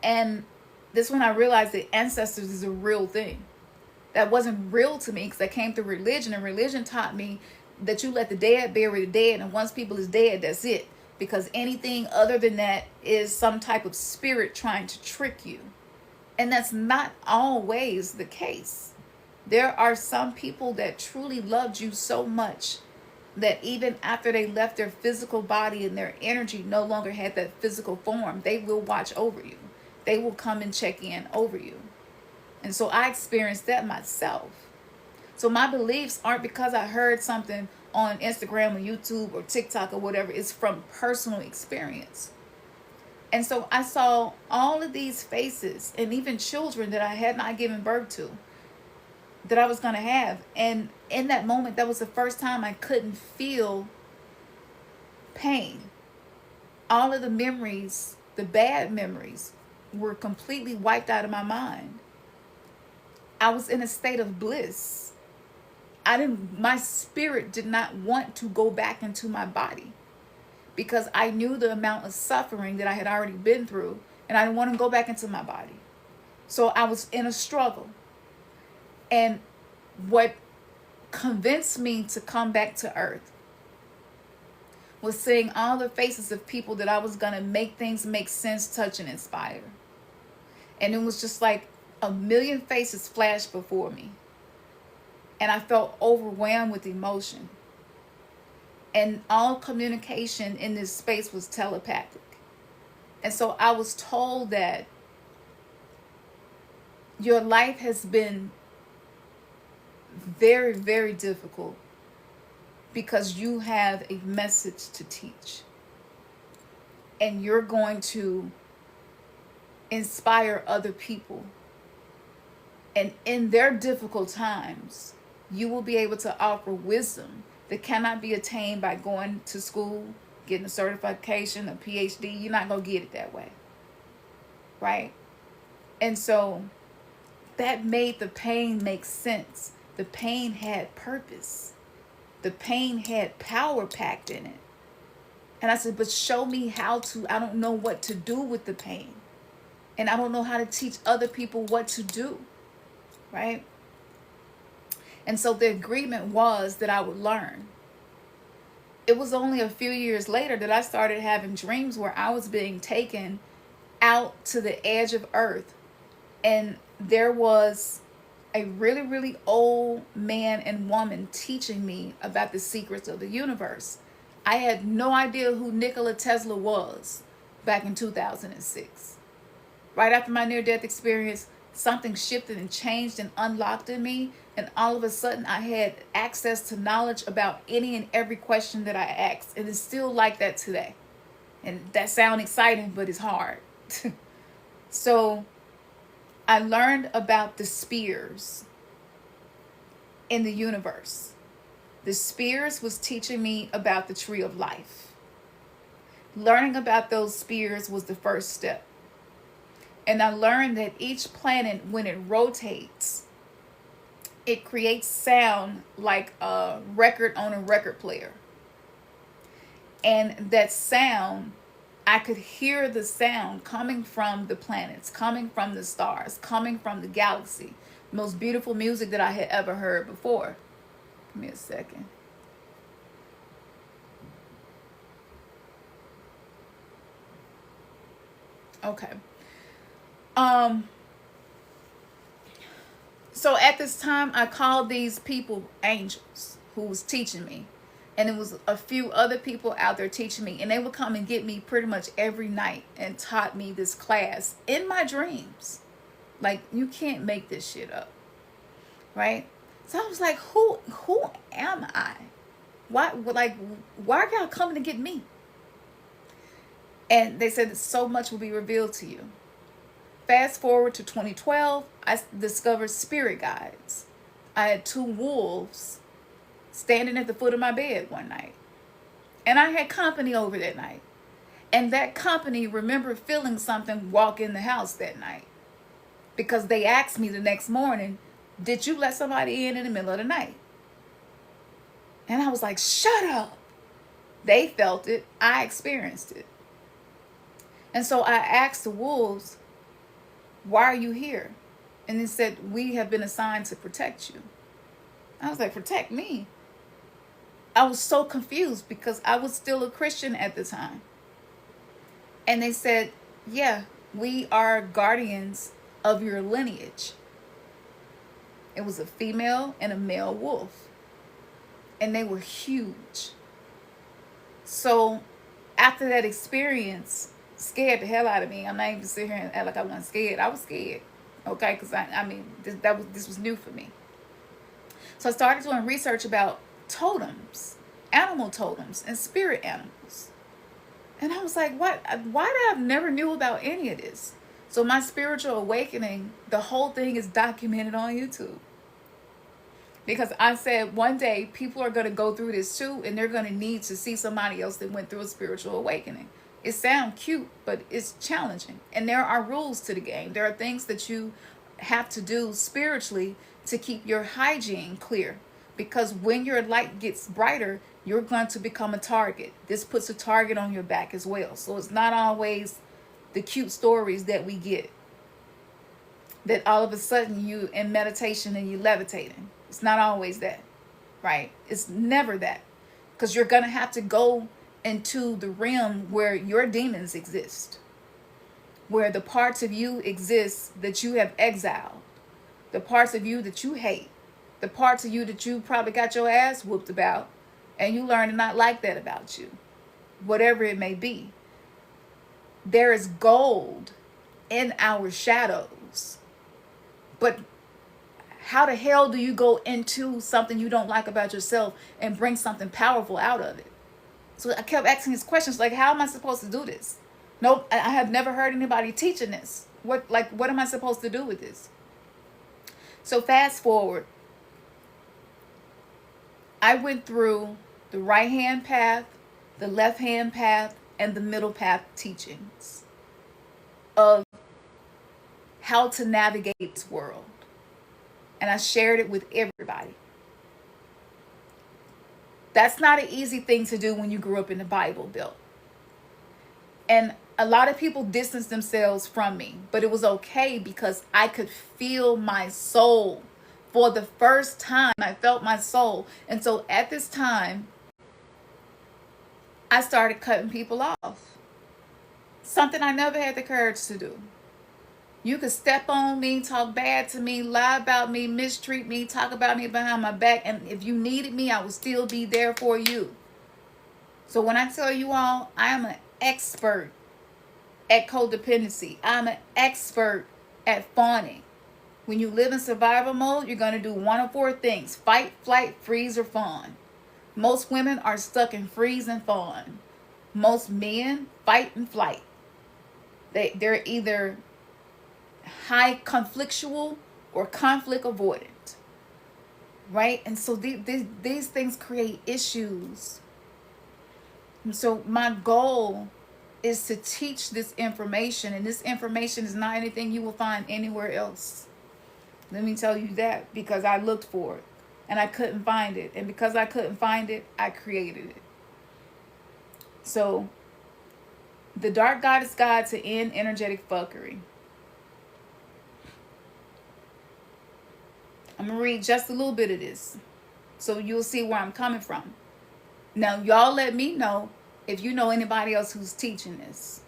And this when I realized that ancestors is a real thing. That wasn't real to me because I came through religion, and religion taught me that you let the dead bury the dead, and once people is dead, that's it. Because anything other than that is some type of spirit trying to trick you. And that's not always the case. There are some people that truly loved you so much that even after they left their physical body and their energy no longer had that physical form, they will watch over you. They will come and check in over you. And so I experienced that myself. So my beliefs aren't because I heard something on Instagram or YouTube or TikTok or whatever. It's from personal experience. And so I saw all of these faces and even children that I had not given birth to that I was going to have. And in that moment, that was the first time I couldn't feel pain. All of the memories, the bad memories, were completely wiped out of my mind. I was in a state of bliss. My spirit did not want to go back into my body because I knew the amount of suffering that I had already been through, and I didn't want to go back into my body. So I was in a struggle. And what convinced me to come back to earth was seeing all the faces of people that I was going to make things make sense, touch, and inspire. And it was just like a million faces flashed before me. And I felt overwhelmed with emotion. And all communication in this space was telepathic. And so I was told that your life has been very, very difficult because you have a message to teach. And you're going to inspire other people. And in their difficult times, you will be able to offer wisdom that cannot be attained by going to school, getting a certification, a PhD. You're not going to get it that way. Right? And so that made the pain make sense. The pain had purpose. The pain had power packed in it. And I said, but show me how to. I don't know what to do with the pain. And I don't know how to teach other people what to do. Right? And so the agreement was that I would learn. It was only a few years later that I started having dreams where I was being taken out to the edge of earth. And there was a really, really old man and woman teaching me about the secrets of the universe. I had no idea who Nikola Tesla was back in 2006. Right after my near-death experience, something shifted and changed and unlocked in me. And all of a sudden, I had access to knowledge about any and every question that I asked. And it's still like that today. And that sounds exciting, but it's hard. So I learned about the spheres in the universe. The spheres was teaching me about the tree of life. Learning about those spheres was the first step. And I learned that each planet, when it rotates, it creates sound like a record on a record player. And that sound I could hear the sound coming from the planets, coming from the stars, coming from the galaxy. The most beautiful music that I had ever heard before. Give me a second. Okay. So at this time, I called these people angels who was teaching me. And it was a few other people out there teaching me. And they would come and get me pretty much every night and taught me this class in my dreams. Like, you can't make this shit up. Right? So I was like, who am I? Why are y'all coming to get me? And they said that so much will be revealed to you. Fast forward to 2012, I discovered spirit guides. I had 2 wolves standing at the foot of my bed one night. And I had company over that night. And that company remembered feeling something walk in the house that night. Because they asked me the next morning, did you let somebody in the middle of the night? And I was like, shut up. They felt it. I experienced it. And so I asked the wolves, why are you here? And they said, we have been assigned to protect you. I was like, protect me? I was so confused because I was still a Christian at the time. And they said, yeah, we are guardians of your lineage. It was a female and a male wolf. And they were huge. So after that experience, scared the hell out of me. I'm not even sitting here and act like I wasn't scared. I was scared. Okay, because this was new for me. So I started doing research about totems, animal totems, and spirit animals. And I was like, why did I never knew about any of this? So my spiritual awakening, the whole thing is documented on YouTube. Because I said one day people are going to go through this too, and they're going to need to see somebody else that went through a spiritual awakening. It sounds cute, but it's challenging. And there are rules to the game. There are things that you have to do spiritually to keep your hygiene clear. Because when your light gets brighter, you're going to become a target. This puts a target on your back as well. So it's not always the cute stories that we get, that all of a sudden you in meditation and you levitating. It's not always that, right? It's never that. Because you're going to have to go into the realm where your demons exist, where the parts of you exist that you have exiled, the parts of you that you hate, the parts of you that you probably got your ass whooped about, and you learn to not like that about you, whatever it may be. There is gold in our shadows, but how the hell do you go into something you don't like about yourself and bring something powerful out of it? So I kept asking these questions, like, how am I supposed to do this? Nope, I have never heard anybody teaching this. What am I supposed to do with this? So fast forward, I went through the right-hand path, the left-hand path, and the middle path teachings of how to navigate this world. And I shared it with everybody. That's not an easy thing to do when you grew up in the Bible Belt. And a lot of people distanced themselves from me, but it was okay because I could feel my soul. For the first time, I felt my soul. And so at this time, I started cutting people off. Something I never had the courage to do. You could step on me, talk bad to me, lie about me, mistreat me, talk about me behind my back. And if you needed me, I would still be there for you. So when I tell you all, I am an expert at codependency. I'm an expert at fawning. When you live in survival mode, you're going to do one of 4 things: fight, flight, freeze, or fawn. Most women are stuck in freeze and fawn. Most men fight and flight. They're either high conflictual or conflict avoidant, right? And so these things create issues. And so my goal is to teach this information, and this information is not anything you will find anywhere else. Let me tell you that, because I looked for it and I couldn't find it, and because I couldn't find it, I created it. So The Dark Goddess Guide to End Energetic Fuckery. I'm going to read just a little bit of this so you'll see where I'm coming from. Now, y'all let me know if you know anybody else who's teaching this.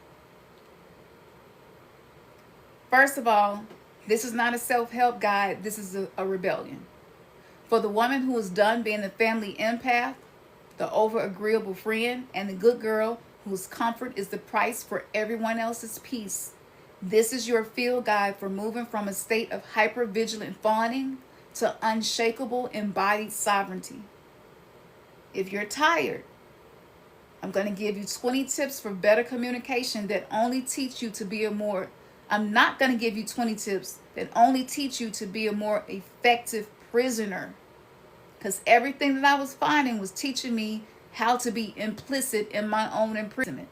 First of all, this is not a self-help guide. This is a rebellion. For the woman who is done being the family empath, the over-agreeable friend, and the good girl whose comfort is the price for everyone else's peace, this is your field guide for moving from a state of hyper-vigilant fawning to unshakable embodied sovereignty. If you're tired, I'm going to give you 20 tips for better communication that only teach you to be a more... I'm not going to give you 20 tips that only teach you to be a more effective prisoner. Because everything that I was finding was teaching me how to be implicit in my own imprisonment.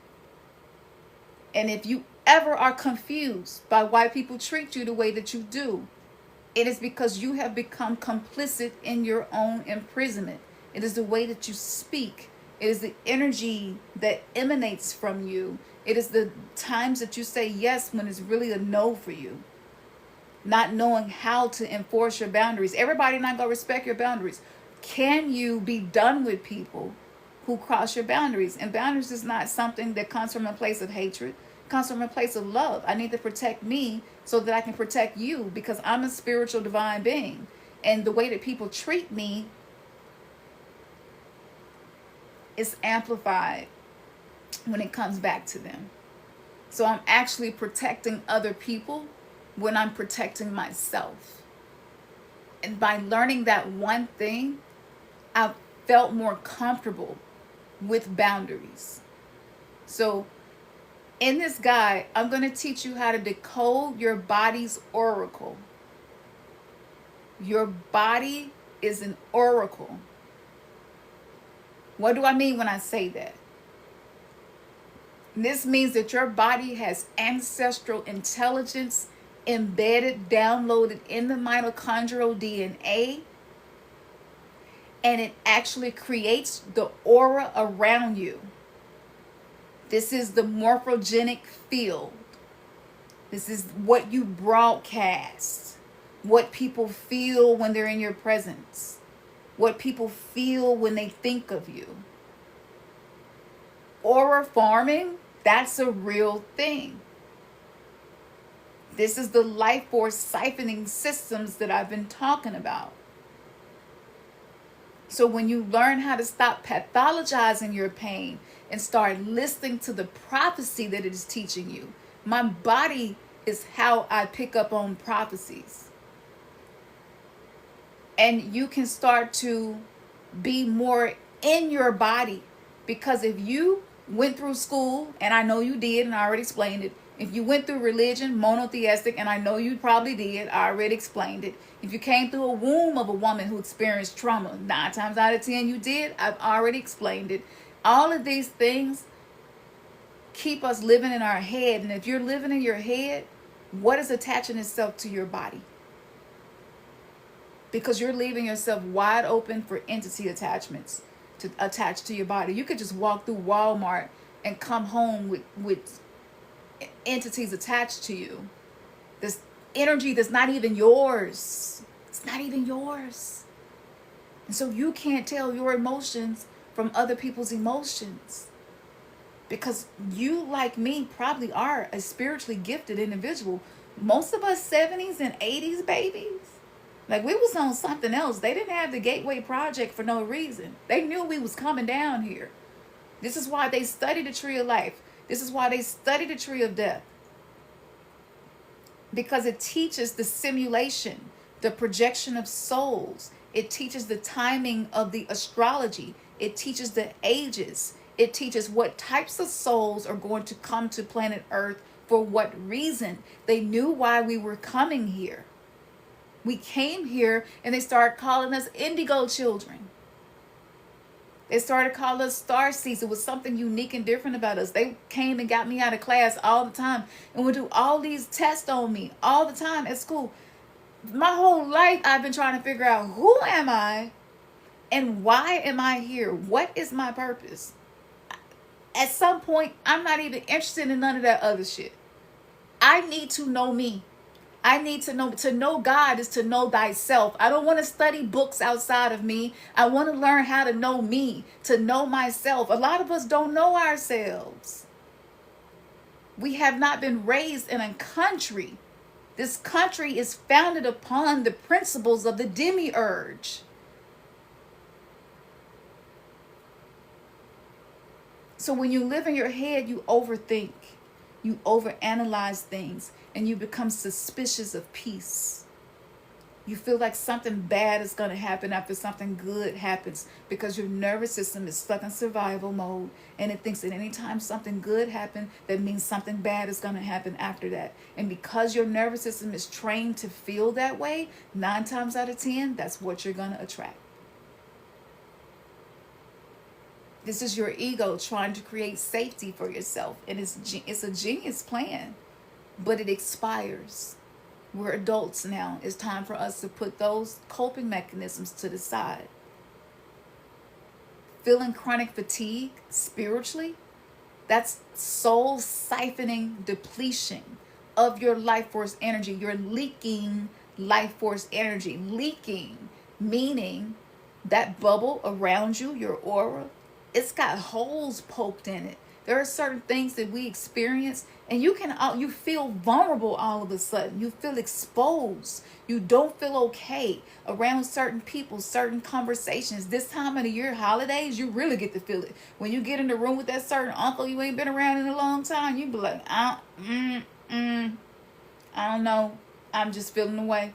And if you ever are confused by why people treat you the way that you do, it is because you have become complicit in your own imprisonment. It is the way that you speak. It is the energy that emanates from you. It is the times that you say yes when it's really a no for you. Not knowing how to enforce your boundaries. Everybody not going to respect your boundaries. Can you be done with people who cross your boundaries? And boundaries is not something that comes from a place of hatred. It comes from a place of love. I need to protect me so that I can protect you, because I'm a spiritual divine being. And the way that people treat me is amplified when it comes back to them. So I'm actually protecting other people when I'm protecting myself. And by learning that one thing, I felt more comfortable with boundaries. So in this guide, I'm going to teach you how to decode your body's oracle. Your body is an oracle. What do I mean when I say that? This means that your body has ancestral intelligence embedded, downloaded in the mitochondrial DNA, and it actually creates the aura around you. This is the morphogenic field. This is what you broadcast, what people feel when they're in your presence, what people feel when they think of you. Aura farming, that's a real thing. This is the life force siphoning systems that I've been talking about. So when you learn how to stop pathologizing your pain and start listening to the prophecy that it is teaching you, my body is how I pick up on prophecies. And you can start to be more in your body. Because if you went through school, and I know you did, and I already explained it. If you went through religion, monotheistic, and I know you probably did, I already explained it. If you came through a womb of a woman who experienced trauma, 9 times out of 10 you did, I've already explained it. All of these things keep us living in our head. And if you're living in your head, what is attaching itself to your body? Because you're leaving yourself wide open for entity attachments to attach to your body. You could just walk through Walmart and come home with entities attached to you. This energy that's not even yours. It's not even yours. And so you can't tell your emotions from other people's emotions. Because you, like me, probably are a spiritually gifted individual. Most of us 70s and 80s babies, like we was on something else. They didn't have the Gateway Project for no reason. They knew we was coming down here. This is why they studied the tree of life. This is why they studied the tree of death. Because it teaches the simulation, the projection of souls. It teaches the timing of the astrology. It teaches the ages. It teaches what types of souls are going to come to planet Earth for what reason. They knew why we were coming here. We came here and they started calling us indigo children. They started calling us star seeds. It was something unique and different about us. They came and got me out of class all the time and would do all these tests on me all the time at school. My whole life I've been trying to figure out, who am I and why am I here? What is my purpose? At some point, I'm not even interested in none of that other shit. I need to know me. I need to know God is to know thyself. I don't want to study books outside of me. I want to learn how to know me, to know myself. A lot of us don't know ourselves. We have not been raised in a country. This country is founded upon the principles of the demiurge. So when you live in your head, you overthink, you overanalyze things, and you become suspicious of peace. You feel like something bad is going to happen after something good happens because your nervous system is stuck in survival mode, and it thinks that anytime something good happens, that means something bad is going to happen after that. And because your nervous system is trained to feel that way, 9 times out of 10, that's what you're going to attract. This is your ego trying to create safety for yourself, and it's a genius plan, but it expires. We're adults now. It's time for us to put those coping mechanisms to the side. Feeling chronic fatigue spiritually, that's soul siphoning depletion of your life force energy. You're leaking life force energy. Leaking, meaning that bubble around you, your aura, it's got holes poked in it. There are certain things that we experience, and you feel vulnerable all of a sudden. You feel exposed. You don't feel okay around certain people, certain conversations. This time of the year, holidays, you really get to feel it. When you get in the room with that certain uncle you ain't been around in a long time, you be like, I don't know. I'm just feeling away.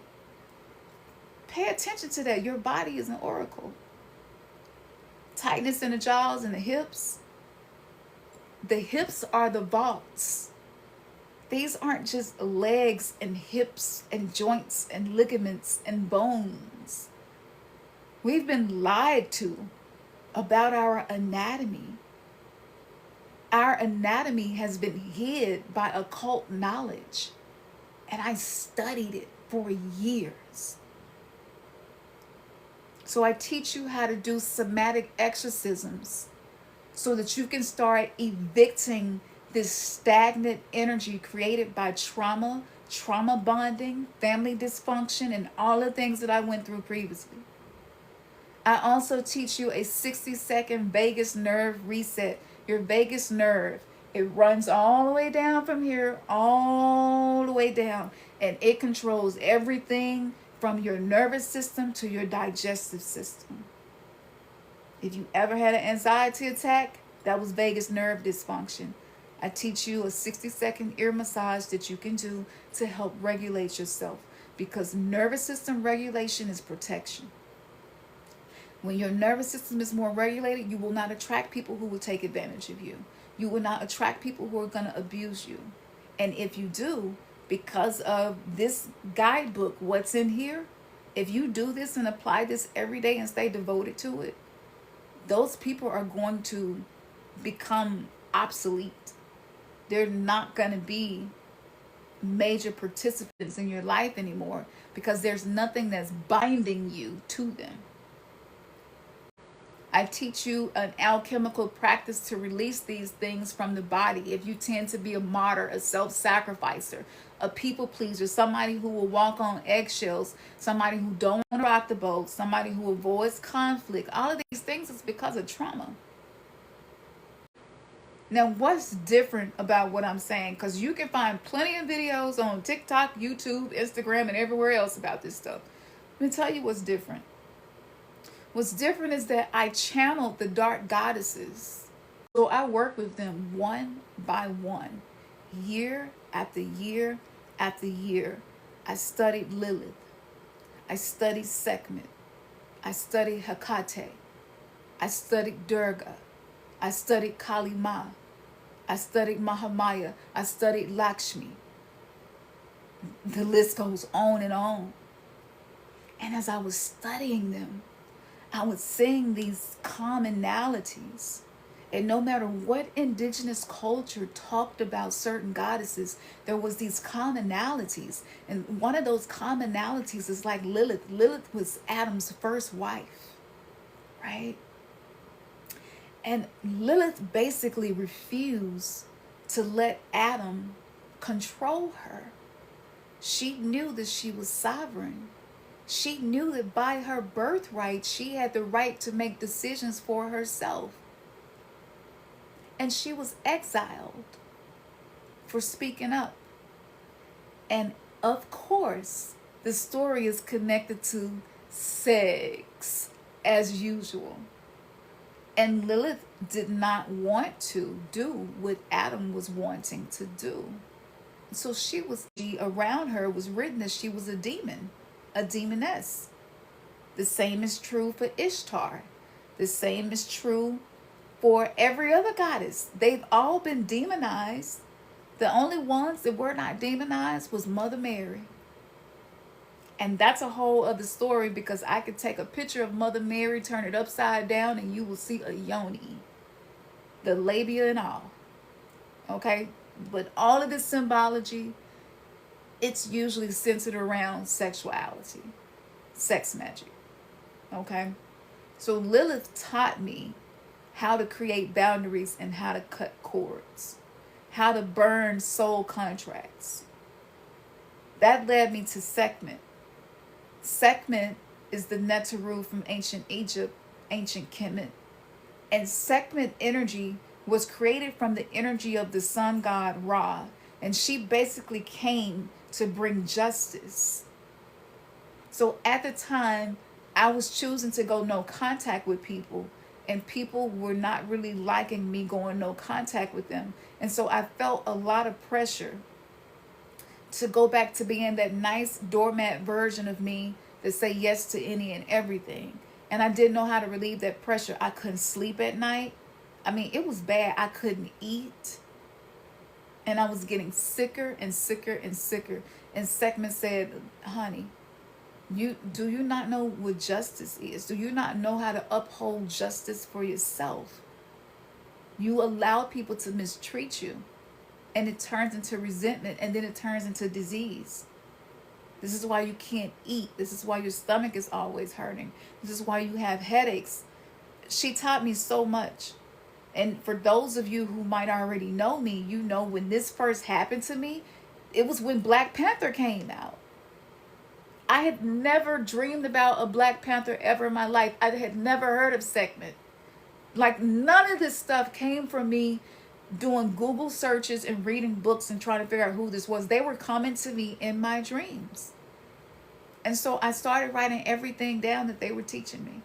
Pay attention to that. Your body is an oracle. Tightness in the jaws and the hips. The hips are the vaults. These aren't just legs and hips and joints and ligaments and bones. We've been lied to about our anatomy. Our anatomy has been hid by occult knowledge, and I studied it for years. So I teach you how to do somatic exorcisms so that you can start evicting this stagnant energy created by trauma bonding, family dysfunction, and all the things that I went through previously. I also teach you a 60-second vagus nerve reset. Your vagus nerve, it runs all the way down from here, all the way down, and it controls everything from your nervous system to your digestive system. If you ever had an anxiety attack, that was vagus nerve dysfunction. I teach you a 60-second ear massage that you can do to help regulate yourself, because nervous system regulation is protection. When your nervous system is more regulated, you will not attract people who will take advantage of you. You will not attract people who are going to abuse you. And if you do, because of this guidebook, what's in here, if you do this and apply this every day and stay devoted to it, those people are going to become obsolete. They're not going to be major participants in your life anymore because there's nothing that's binding you to them. I teach you an alchemical practice to release these things from the body. If you tend to be a martyr, a self-sacrificer, a people pleaser, somebody who will walk on eggshells, somebody who don't want to rock the boat, somebody who avoids conflict, all of these things is because of trauma. Now, what's different about what I'm saying? Because you can find plenty of videos on TikTok, YouTube, Instagram, and everywhere else about this stuff. Let me tell you what's different. What's different is that I channeled the dark goddesses. So I work with them one by one, year after year after year. I studied Lilith. I studied Sekhmet. I studied Hecate. I studied Durga. I studied Kali Ma. I studied Mahamaya. I studied Lakshmi. The list goes on and on. And as I was studying them, I was seeing these commonalities. And no matter what indigenous culture talked about certain goddesses, there was these commonalities. And one of those commonalities is like Lilith. Lilith was Adam's first wife, right? And Lilith basically refused to let Adam control her. She knew that she was sovereign. She knew that by her birthright, she had the right to make decisions for herself. And she was exiled for speaking up. And of course, the story is connected to sex as usual. And Lilith did not want to do what Adam was wanting to do. So around her was written that she was a demon, a demoness. The same is true for Ishtar. The same is true for every other goddess. They've all been demonized. The only ones that were not demonized was Mother Mary. And that's a whole other story, because I could take a picture of Mother Mary, turn it upside down, and you will see a yoni. The labia and all. Okay? But all of this symbology, it's usually centered around sexuality. Sex magic. Okay? So Lilith taught me how to create boundaries and how to cut cords. How to burn soul contracts. That led me to Sekhmet. Sekhmet is the Neteru from ancient Egypt, ancient Kemet. And Sekhmet energy was created from the energy of the sun god Ra. And she basically came to bring justice. So at the time, I was choosing to go no contact with people. And people were not really liking me going no contact with them. And so I felt a lot of pressure to go back to being that nice doormat version of me that say yes to any and everything. And I didn't know how to relieve that pressure. I couldn't sleep at night. I mean, it was bad. I couldn't eat. And I was getting sicker and sicker and sicker. And Sekhmet said, honey, do you not know what justice is? Do you not know how to uphold justice for yourself? You allow people to mistreat you. And it turns into resentment, and then it turns into disease. This is why you can't eat. This is why your stomach is always hurting. This is why you have headaches. She taught me so much. And for those of you who might already know me, you know when this first happened to me, it was when Black Panther came out. I had never dreamed about a Black Panther ever in my life. I had never heard of Sekhmet. Like, none of this stuff came from me doing Google searches and reading books and trying to figure out who this was. They were coming to me in my dreams. And so I started writing everything down that they were teaching me.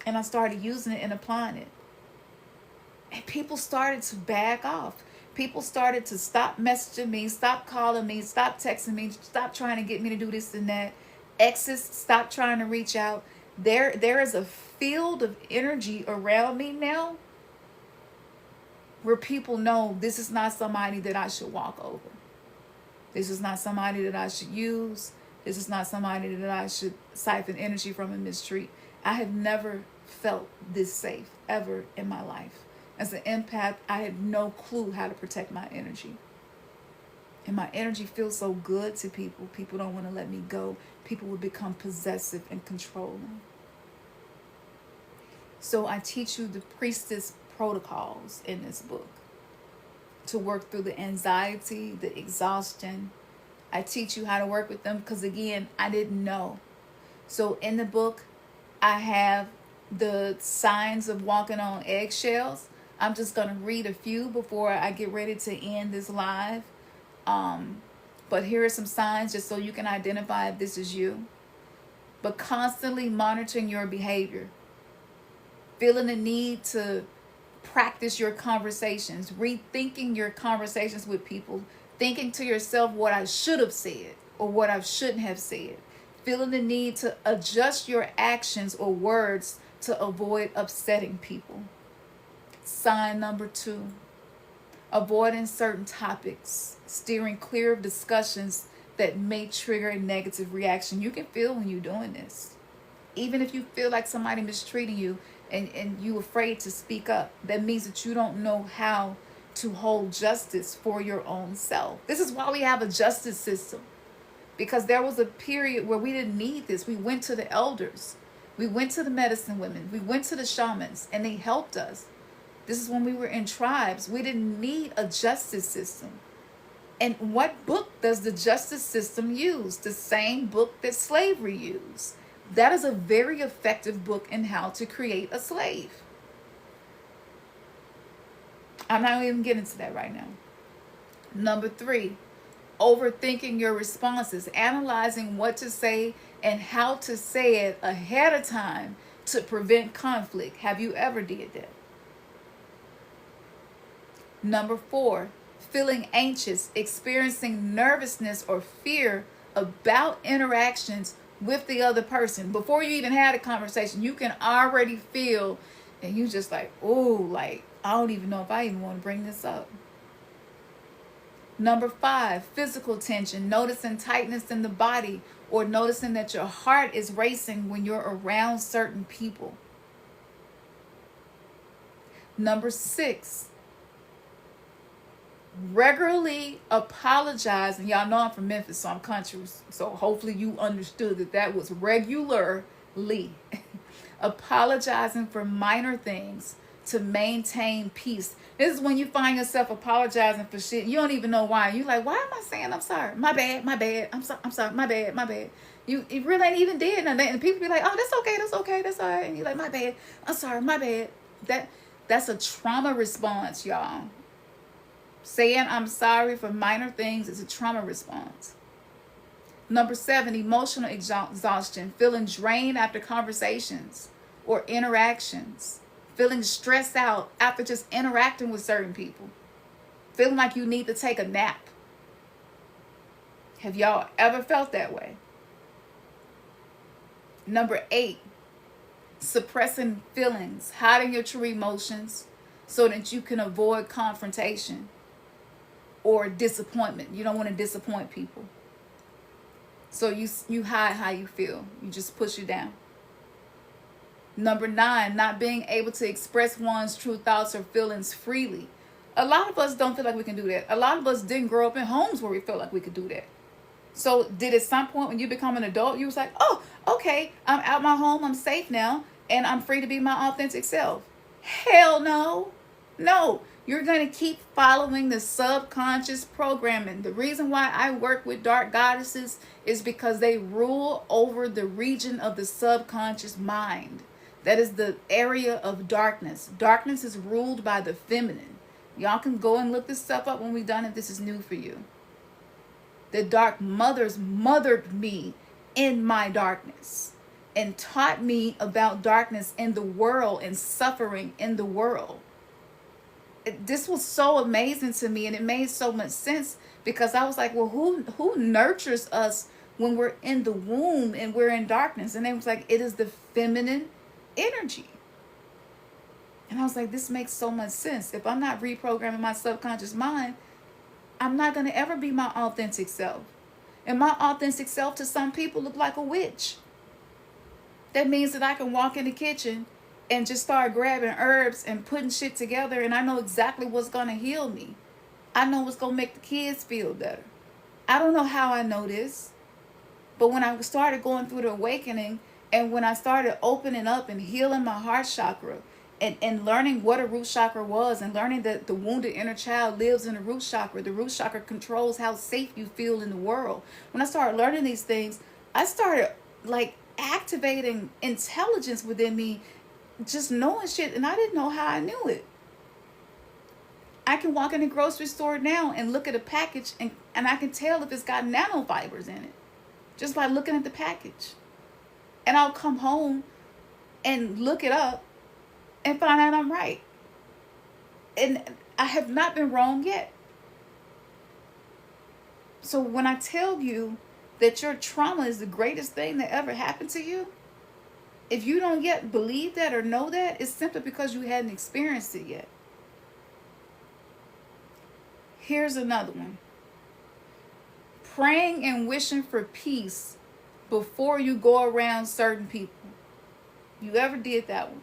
And I started using it and applying it. And people started to back off. People started to stop messaging me, stop calling me, stop texting me, stop trying to get me to do this and that. Exes stop trying to reach out. There is a field of energy around me now where people know this is not somebody that I should walk over. This is not somebody that I should use. This is not somebody that I should siphon energy from and mistreat. I have never felt this safe ever in my life. As an empath, I had no clue how to protect my energy. And my energy feels so good to people. People don't want to let me go. People will become possessive and controlling. So I teach you the priestess protocols in this book to work through the anxiety, the exhaustion. I teach you how to work with them because, again, I didn't know. So in the book, I have the signs of walking on eggshells. I'm just going to read a few before I get ready to end this live. But here are some signs just so you can identify if this is you. But constantly monitoring your behavior. Feeling the need to practice your conversations. Rethinking your conversations with people. Thinking to yourself what I should have said or what I shouldn't have said. Feeling the need to adjust your actions or words to avoid upsetting people. Sign number 2. Avoiding certain topics. Steering clear of discussions that may trigger a negative reaction. You can feel when you're doing this. Even if you feel like somebody mistreating you and you're afraid to speak up, that means that you don't know how to hold justice for your own self. This is why we have a justice system. Because there was a period where we didn't need this. We went to the elders. We went to the medicine women. We went to the shamans, and they helped us. This is when we were in tribes. We didn't need a justice system. And what book does the justice system use? The same book that slavery used. That is a very effective book in how to create a slave. I'm not even getting into that right now. Number 3, overthinking your responses, analyzing what to say and how to say it ahead of time to prevent conflict. Have you ever did that? Number 4, feeling anxious, experiencing nervousness or fear about interactions with the other person. Before you even had a conversation, you can already feel, and you just like, oh, like, I don't even know if I even want to bring this up. Number 5, physical tension, noticing tightness in the body or noticing that your heart is racing when you're around certain people. Number 6, regularly apologizing. Y'all know I'm from Memphis, so I'm country, so hopefully you understood that was regularly apologizing for minor things to maintain peace. This is when you find yourself apologizing for shit you don't even know why. You like, why am I saying I'm sorry? My bad, I'm sorry, my bad. You really ain't even did nothing. And people be like, oh, that's okay, that's all right. And you're like, my bad, I'm sorry, my bad. That's a trauma response, y'all. Saying I'm sorry for minor things is a trauma response. Number 7, emotional exhaustion, feeling drained after conversations or interactions, feeling stressed out after just interacting with certain people, feeling like you need to take a nap. Have y'all ever felt that way? Number 8, suppressing feelings, hiding your true emotions so that you can avoid confrontation or disappointment. You don't want to disappoint people. So you hide how you feel. You just push it down. Number 9, not being able to express one's true thoughts or feelings freely. A lot of us don't feel like we can do that. A lot of us didn't grow up in homes where we felt like we could do that. So did at some point when you become an adult, you was like, oh, okay, I'm out my home, I'm safe now, and I'm free to be my authentic self? Hell no. No. You're going to keep following the subconscious programming. The reason why I work with dark goddesses is because they rule over the region of the subconscious mind. That is the area of darkness. Darkness is ruled by the feminine. Y'all can go and look this stuff up when we're done if this is new for you. The dark mothers mothered me in my darkness and taught me about darkness in the world and suffering in the world. This was so amazing to me, and it made so much sense because I was like, well, who nurtures us when we're in the womb and we're in darkness? And it was like, it is the feminine energy. And I was like, this makes so much sense. If I'm not reprogramming my subconscious mind, I'm not going to ever be my authentic self. And my authentic self to some people look like a witch. That means that I can walk in the kitchen and just start grabbing herbs and putting shit together, and I know exactly what's going to heal me. I know what's going to make the kids feel better. I don't know how I know this, but when I started going through the awakening, and when I started opening up and healing my heart chakra, and learning what a root chakra was, and learning that the wounded inner child lives in the root chakra controls how safe you feel in the world. When I started learning these things, I started like activating intelligence within me, just knowing shit, and I didn't know how I knew it. I can walk in the grocery store now and look at a package, and I can tell if it's got nanofibers in it just by looking at the package. And I'll come home and look it up and find out I'm right. And I have not been wrong yet. So when I tell you that your trauma is the greatest thing that ever happened to you, if you don't yet believe that or know that, it's simply because you hadn't experienced it yet. Here's another one. Praying and wishing for peace before you go around certain people. You ever did that one?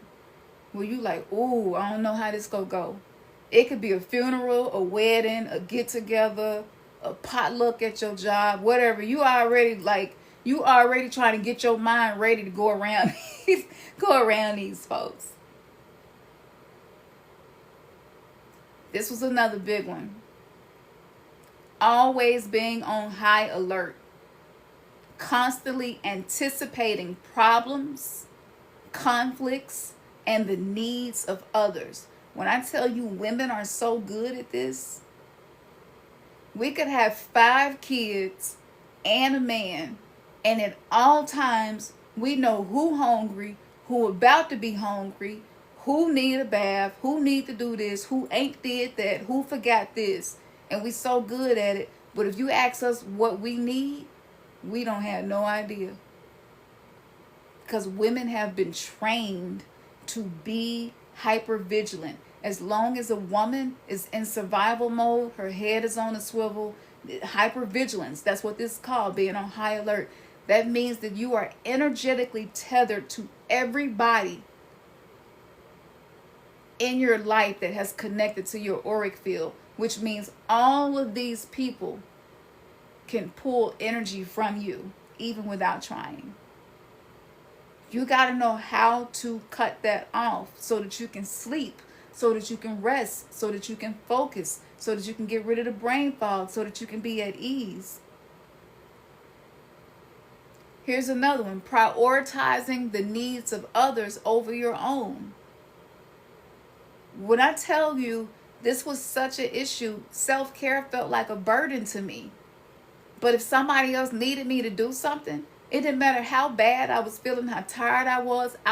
Where you like, ooh, I don't know how this gonna go. It could be a funeral, a wedding, a get-together, a potluck at your job, whatever. You already trying to get your mind ready to go around these folks. This was another big one. Always being on high alert. Constantly anticipating problems, conflicts, and the needs of others. When I tell you women are so good at this, we could have 5 kids and a man, and at all times we know who hungry, who about to be hungry, who need a bath, who need to do this, who ain't did that, who forgot this. And we so good at it. But if you ask us what we need, we don't have no idea. Because women have been trained to be hyper vigilant. As long as a woman is in survival mode, her head is on a swivel, hypervigilance, that's what this is called, being on high alert. That means that you are energetically tethered to everybody in your life that has connected to your auric field, which means all of these people can pull energy from you, even without trying. You got to know how to cut that off so that you can sleep, so that you can rest, so that you can focus, so that you can get rid of the brain fog, so that you can be at ease. Here's another one. Prioritizing the needs of others over your own. When I tell you this was such an issue, self-care felt like a burden to me. But if somebody else needed me to do something, it didn't matter how bad I was feeling, how tired I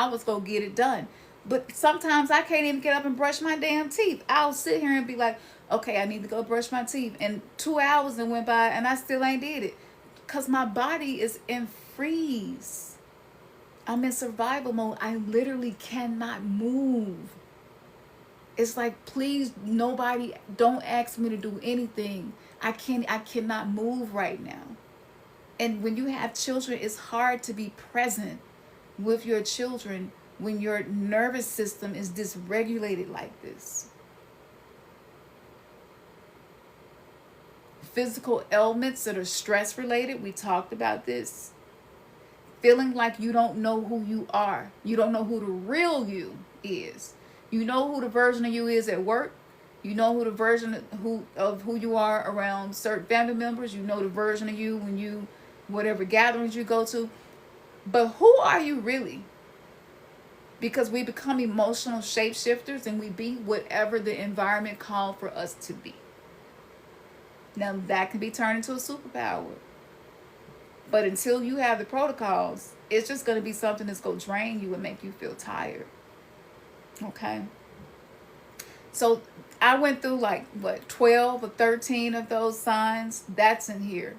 was going to get it done. But sometimes I can't even get up and brush my damn teeth. I'll sit here and be like, okay, I need to go brush my teeth. And 2 hours and went by and I still ain't did it. Because my body is in freeze. I'm in survival mode. I literally cannot move. It's like, please, nobody, don't ask me to do anything. I cannot move right now. And when you have children, it's hard to be present with your children when your nervous system is dysregulated like this. Physical ailments that are stress related, we talked about this. Feeling like you don't know who you are. You don't know who the real you is. You know who the version of you is at work. You know who the version of who you are around certain family members. You know the version of you when you, whatever gatherings you go to. But who are you really? Because we become emotional shapeshifters and we be whatever the environment called for us to be. Now that can be turned into a superpower. But until you have the protocols, it's just going to be something that's going to drain you and make you feel tired. Okay? So I went through 12 or 13 of those signs. That's in here.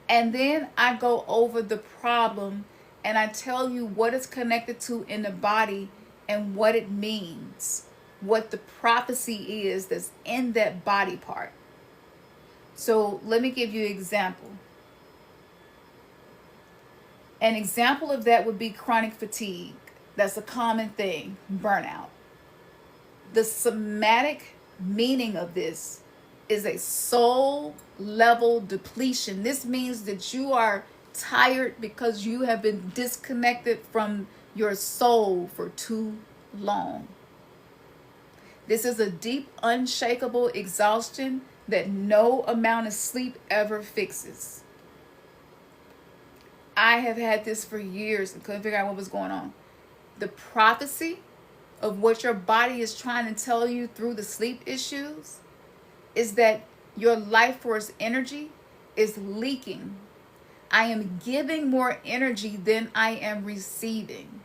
And then I go over the problem and I tell you what it's connected to in the body and what it means. What the prophecy is that's in that body part. So let me give you an example. An example of that would be chronic fatigue. That's a common thing. Burnout. The somatic meaning of this is a soul level depletion. This means that you are tired because you have been disconnected from your soul for too long. This is a deep, unshakable exhaustion that no amount of sleep ever fixes. I have had this for years and couldn't figure out what was going on. The prophecy of what your body is trying to tell you through the sleep issues is that your life force energy is leaking. I am giving more energy than I am receiving.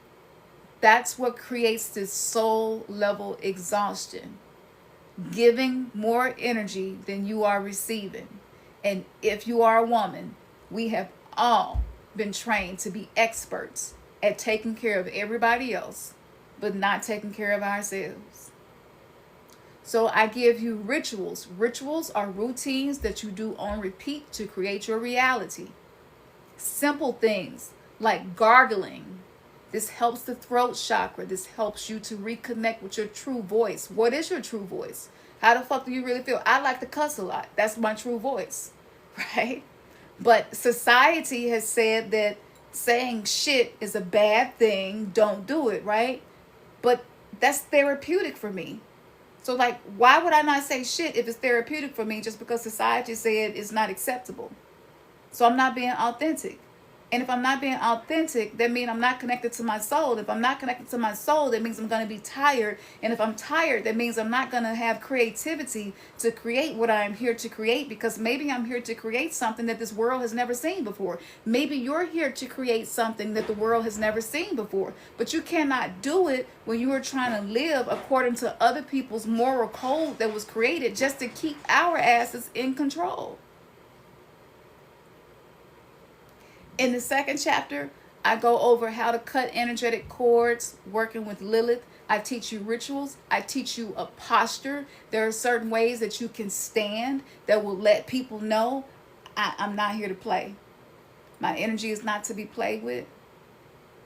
That's what creates this soul level exhaustion. Giving more energy than you are receiving. And if you are a woman, we have all been trained to be experts at taking care of everybody else, but not taking care of ourselves. So I give you rituals. Rituals are routines that you do on repeat to create your reality. Simple things like gargling. This helps the throat chakra. This helps you to reconnect with your true voice. What is your true voice? How the fuck do you really feel? I like to cuss a lot. That's my true voice, right? But society has said that saying shit is a bad thing. Don't do it, right? But that's therapeutic for me. So like, why would I not say shit if it's therapeutic for me just because society said it's not acceptable? So I'm not being authentic. And if I'm not being authentic, that means I'm not connected to my soul. If I'm not connected to my soul, that means I'm going to be tired. And if I'm tired, that means I'm not going to have creativity to create what I'm here to create, because maybe I'm here to create something that this world has never seen before. Maybe you're here to create something that the world has never seen before. But you cannot do it when you are trying to live according to other people's moral code that was created just to keep our asses in control. In the second chapter, I go over how to cut energetic cords, working with Lilith. I teach you rituals. I teach you a posture. There are certain ways that you can stand that will let people know I'm not here to play. My energy is not to be played with.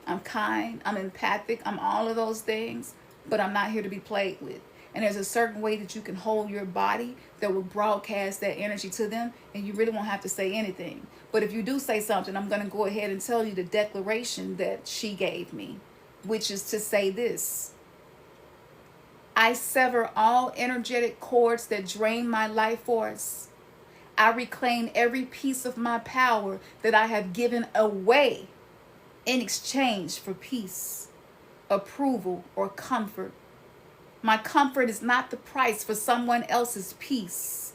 I'm kind. I'm empathic. I'm all of those things, but I'm not here to be played with. And there's a certain way that you can hold your body that will broadcast that energy to them, and you really won't have to say anything. But if you do say something, I'm going to go ahead and tell you the declaration that she gave me, which is to say this: I sever all energetic cords that drain my life force. I reclaim every piece of my power that I have given away in exchange for peace, approval, or comfort. My comfort is not the price for someone else's peace.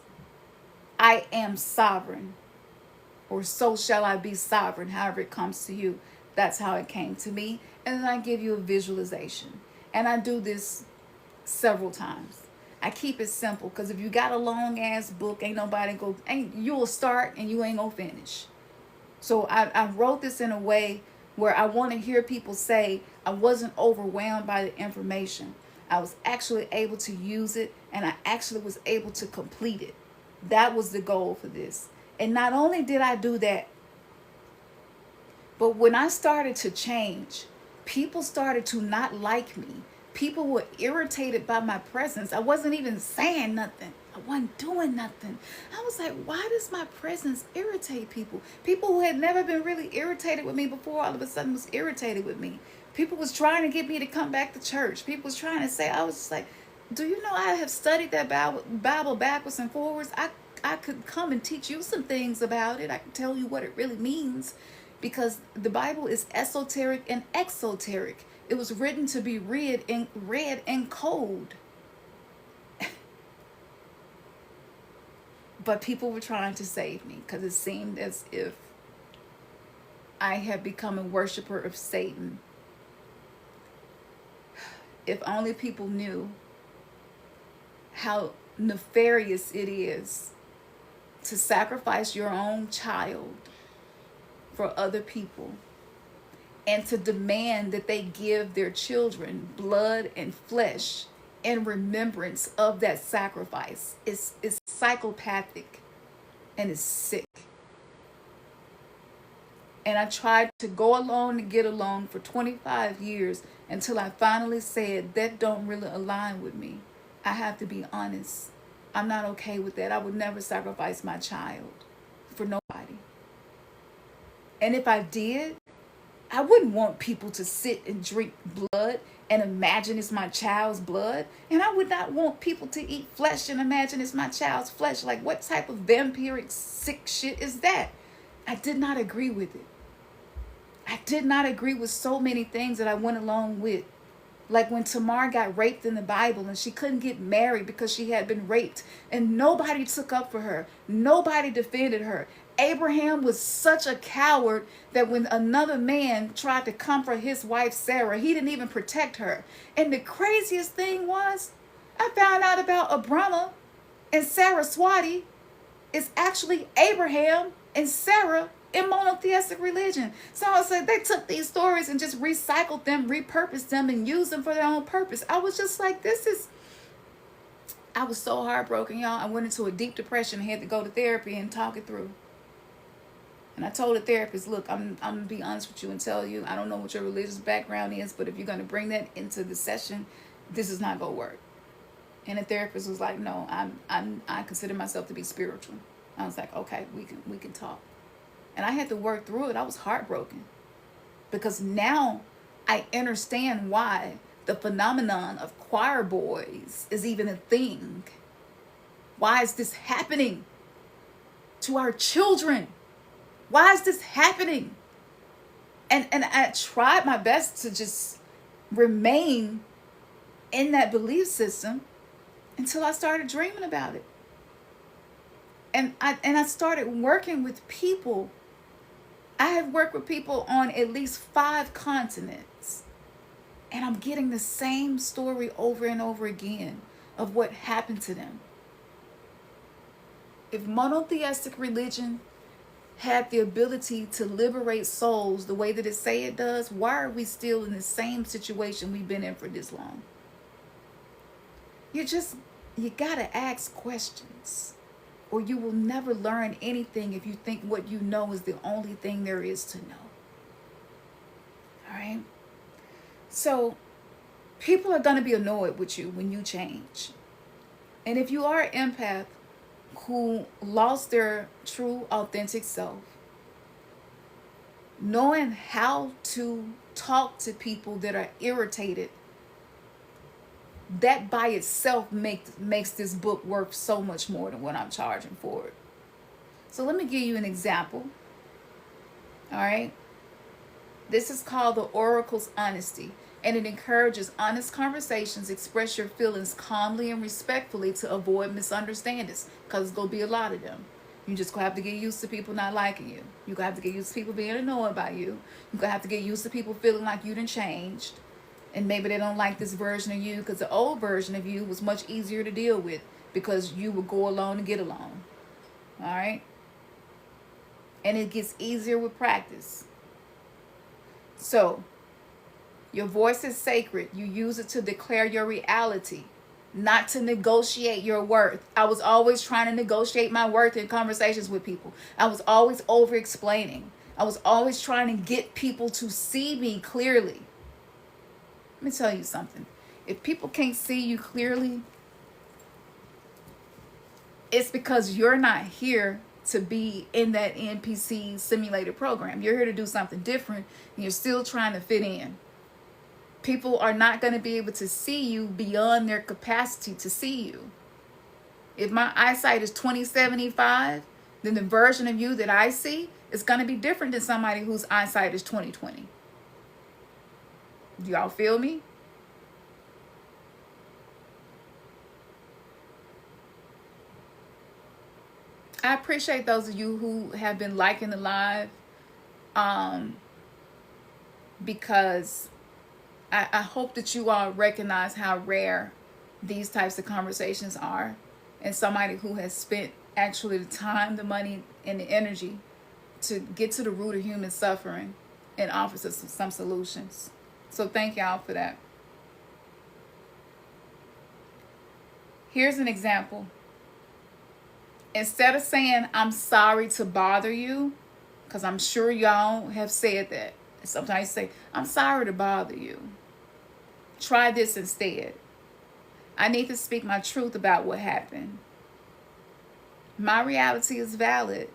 I am sovereign, or so shall I be sovereign, however it comes to you. That's how it came to me. And then I give you a visualization. And I do this several times. I keep it simple, because if you got a long ass book, you'll start and you ain't gonna finish. So I wrote this in a way where I want to hear people say I wasn't overwhelmed by the information. I was actually able to use it, and I actually was able to complete it. That was the goal for this. And not only did I do that, but when I started to change, people started to not like me. People were irritated by my presence. I wasn't even saying nothing. I wasn't doing nothing. I was like, why does my presence irritate people? People who had never been really irritated with me before all of a sudden was irritated with me. People was trying to get me to come back to church. People was trying to say, I was just like, do you know I have studied that Bible backwards and forwards? I could come and teach you some things about it. I can tell you what it really means, because the Bible is esoteric and exoteric. It was written to be read in code. But people were trying to save me, because it seemed as if I had become a worshiper of Satan. If only people knew how nefarious it is to sacrifice your own child for other people, and to demand that they give their children blood and flesh in remembrance of that sacrifice. It's psychopathic, and it's sick. And I tried to go along and get along for 25 years until I finally said, that don't really align with me. I have to be honest. I'm not okay with that. I would never sacrifice my child for nobody. And if I did, I wouldn't want people to sit and drink blood and imagine it's my child's blood. And I would not want people to eat flesh and imagine it's my child's flesh. Like, what type of vampiric sick shit is that? I did not agree with it. I did not agree with so many things that I went along with. Like when Tamar got raped in the Bible and she couldn't get married because she had been raped, and nobody took up for her. Nobody defended her. Abraham was such a coward that when another man tried to comfort his wife Sarah, he didn't even protect her. And the craziest thing was, I found out about Abraham and Saraswati is actually Abraham and Sarah in monotheistic religion. So I was like, they took these stories and just recycled them, repurposed them, and used them for their own purpose. I was just like, I was so heartbroken, y'all. I went into a deep depression and had to go to therapy and talk it through. And I told the therapist, look, I'm going to be honest with you and tell you, I don't know what your religious background is, but if you're going to bring that into the session, this is not going to work. And the therapist was like, no, I consider myself to be spiritual. I was like, okay, we can talk. And I had to work through it. I was heartbroken because now I understand why the phenomenon of choir boys is even a thing. Why is this happening to our children? Why is this happening? And I tried my best to just remain in that belief system until I started dreaming about it. And I started working with people. I have worked with people on at least 5 continents. And I'm getting the same story over and over again of what happened to them. If monotheistic religion had the ability to liberate souls the way that it say it does, why are we still in the same situation we've been in for this long? You gotta ask questions, or you will never learn anything if you think what you know is the only thing there is to know. All right? So people are going to be annoyed with you when you change. And if you are an empath who lost their true, authentic self, knowing how to talk to people that are irritated, that by itself makes this book worth so much more than what I'm charging for it. So let me give you an example. All right. This is called the Oracle's Honesty, and it encourages honest conversations. Express your feelings calmly and respectfully to avoid misunderstandings, because it's going to be a lot of them. You just going to have to get used to people not liking you. You're going to have to get used to people being annoyed by you. You're going to have to get used to people feeling like you done changed. And maybe they don't like this version of you because the old version of you was much easier to deal with because you would go along and get along. All right? And it gets easier with practice. So, your voice is sacred. You use it to declare your reality, not to negotiate your worth. I was always trying to negotiate my worth in conversations with people. I was always over-explaining. I was always trying to get people to see me clearly. Let me tell you something. If people can't see you clearly, it's because you're not here to be in that NPC simulated program. You're here to do something different, and you're still trying to fit in. People are not going to be able to see you beyond their capacity to see you. If my eyesight is 20/75, then the version of you that I see is going to be different than somebody whose eyesight is 20/20. Do y'all feel me? I appreciate those of you who have been liking the live, because I hope that you all recognize how rare these types of conversations are, and somebody who has spent actually the time, the money, and the energy to get to the root of human suffering and offers us some solutions. So thank y'all for that. Here's an example. Instead of saying, I'm sorry to bother you, because I'm sure y'all have said that. Sometimes you say, I'm sorry to bother you. Try this instead. I need to speak my truth about what happened. My reality is valid,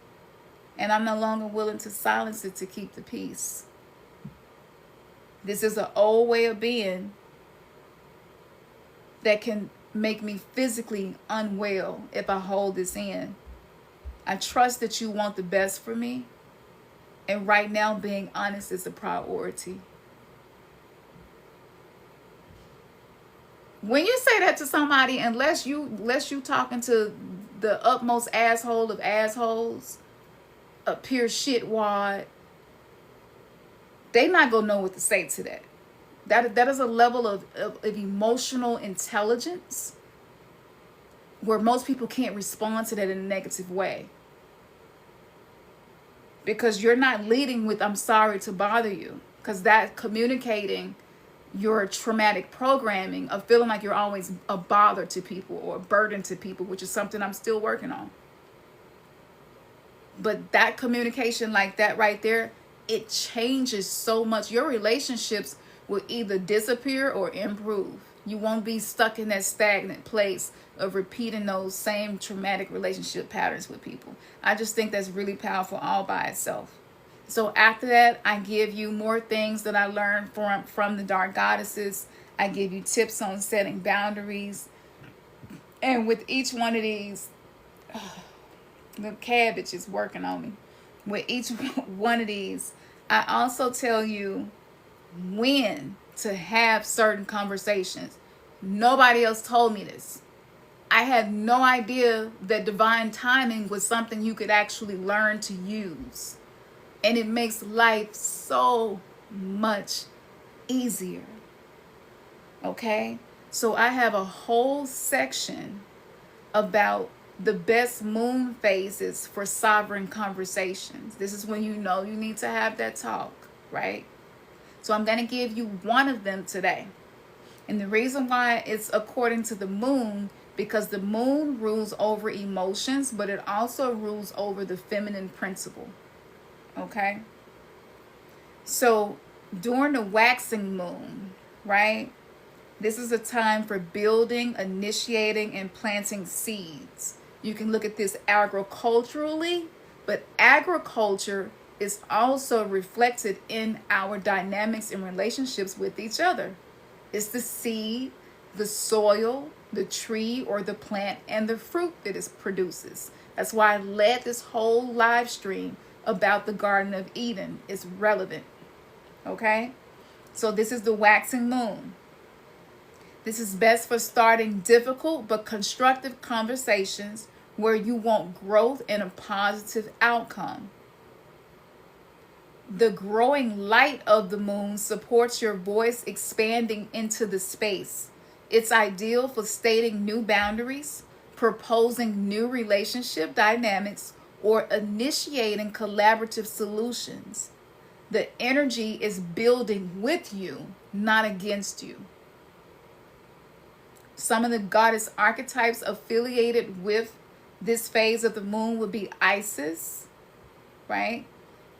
and I'm no longer willing to silence it to keep the peace. This is an old way of being that can make me physically unwell if I hold this in. I trust that you want the best for me, and right now being honest is a priority. When you say that to somebody, unless you talking to the utmost asshole of assholes, a pure shitwad, they not gonna know what to say to that. That is a level of emotional intelligence where most people can't respond to that in a negative way. Because you're not leading with, I'm sorry to bother you. Because that's communicating your traumatic programming of feeling like you're always a bother to people or a burden to people, which is something I'm still working on. But that communication like that right there, it changes so much. Your relationships will either disappear or improve. You won't be stuck in that stagnant place of repeating those same traumatic relationship patterns with people. I just think that's really powerful all by itself. So after that, I give you more things that I learned from the Dark Goddesses. I give you tips on setting boundaries. And with each one of these, the cabbage is working on me. With each one of these, I also tell you when to have certain conversations. Nobody else told me this. I had no idea that divine timing was something you could actually learn to use. And it makes life so much easier. Okay? So I have a whole section about the best moon phases for sovereign conversations. This is when you know you need to have that talk, right? So I'm going to give you one of them today. And the reason why it's according to the moon, because the moon rules over emotions, but it also rules over the feminine principle. Okay? So during the waxing moon, right? This is a time for building, initiating, and planting seeds. You can look at this agriculturally, but agriculture is also reflected in our dynamics and relationships with each other. It's the seed, the soil, the tree, or the plant, and the fruit that it produces. That's why I led this whole live stream about the Garden of Eden. It's relevant. Okay? So this is the waxing moon. This is best for starting difficult but constructive conversations where you want growth and a positive outcome. The growing light of the moon supports your voice expanding into the space. It's ideal for stating new boundaries, proposing new relationship dynamics, or initiating collaborative solutions. The energy is building with you, not against you. Some of the goddess archetypes affiliated with this phase of the moon would be Isis, right?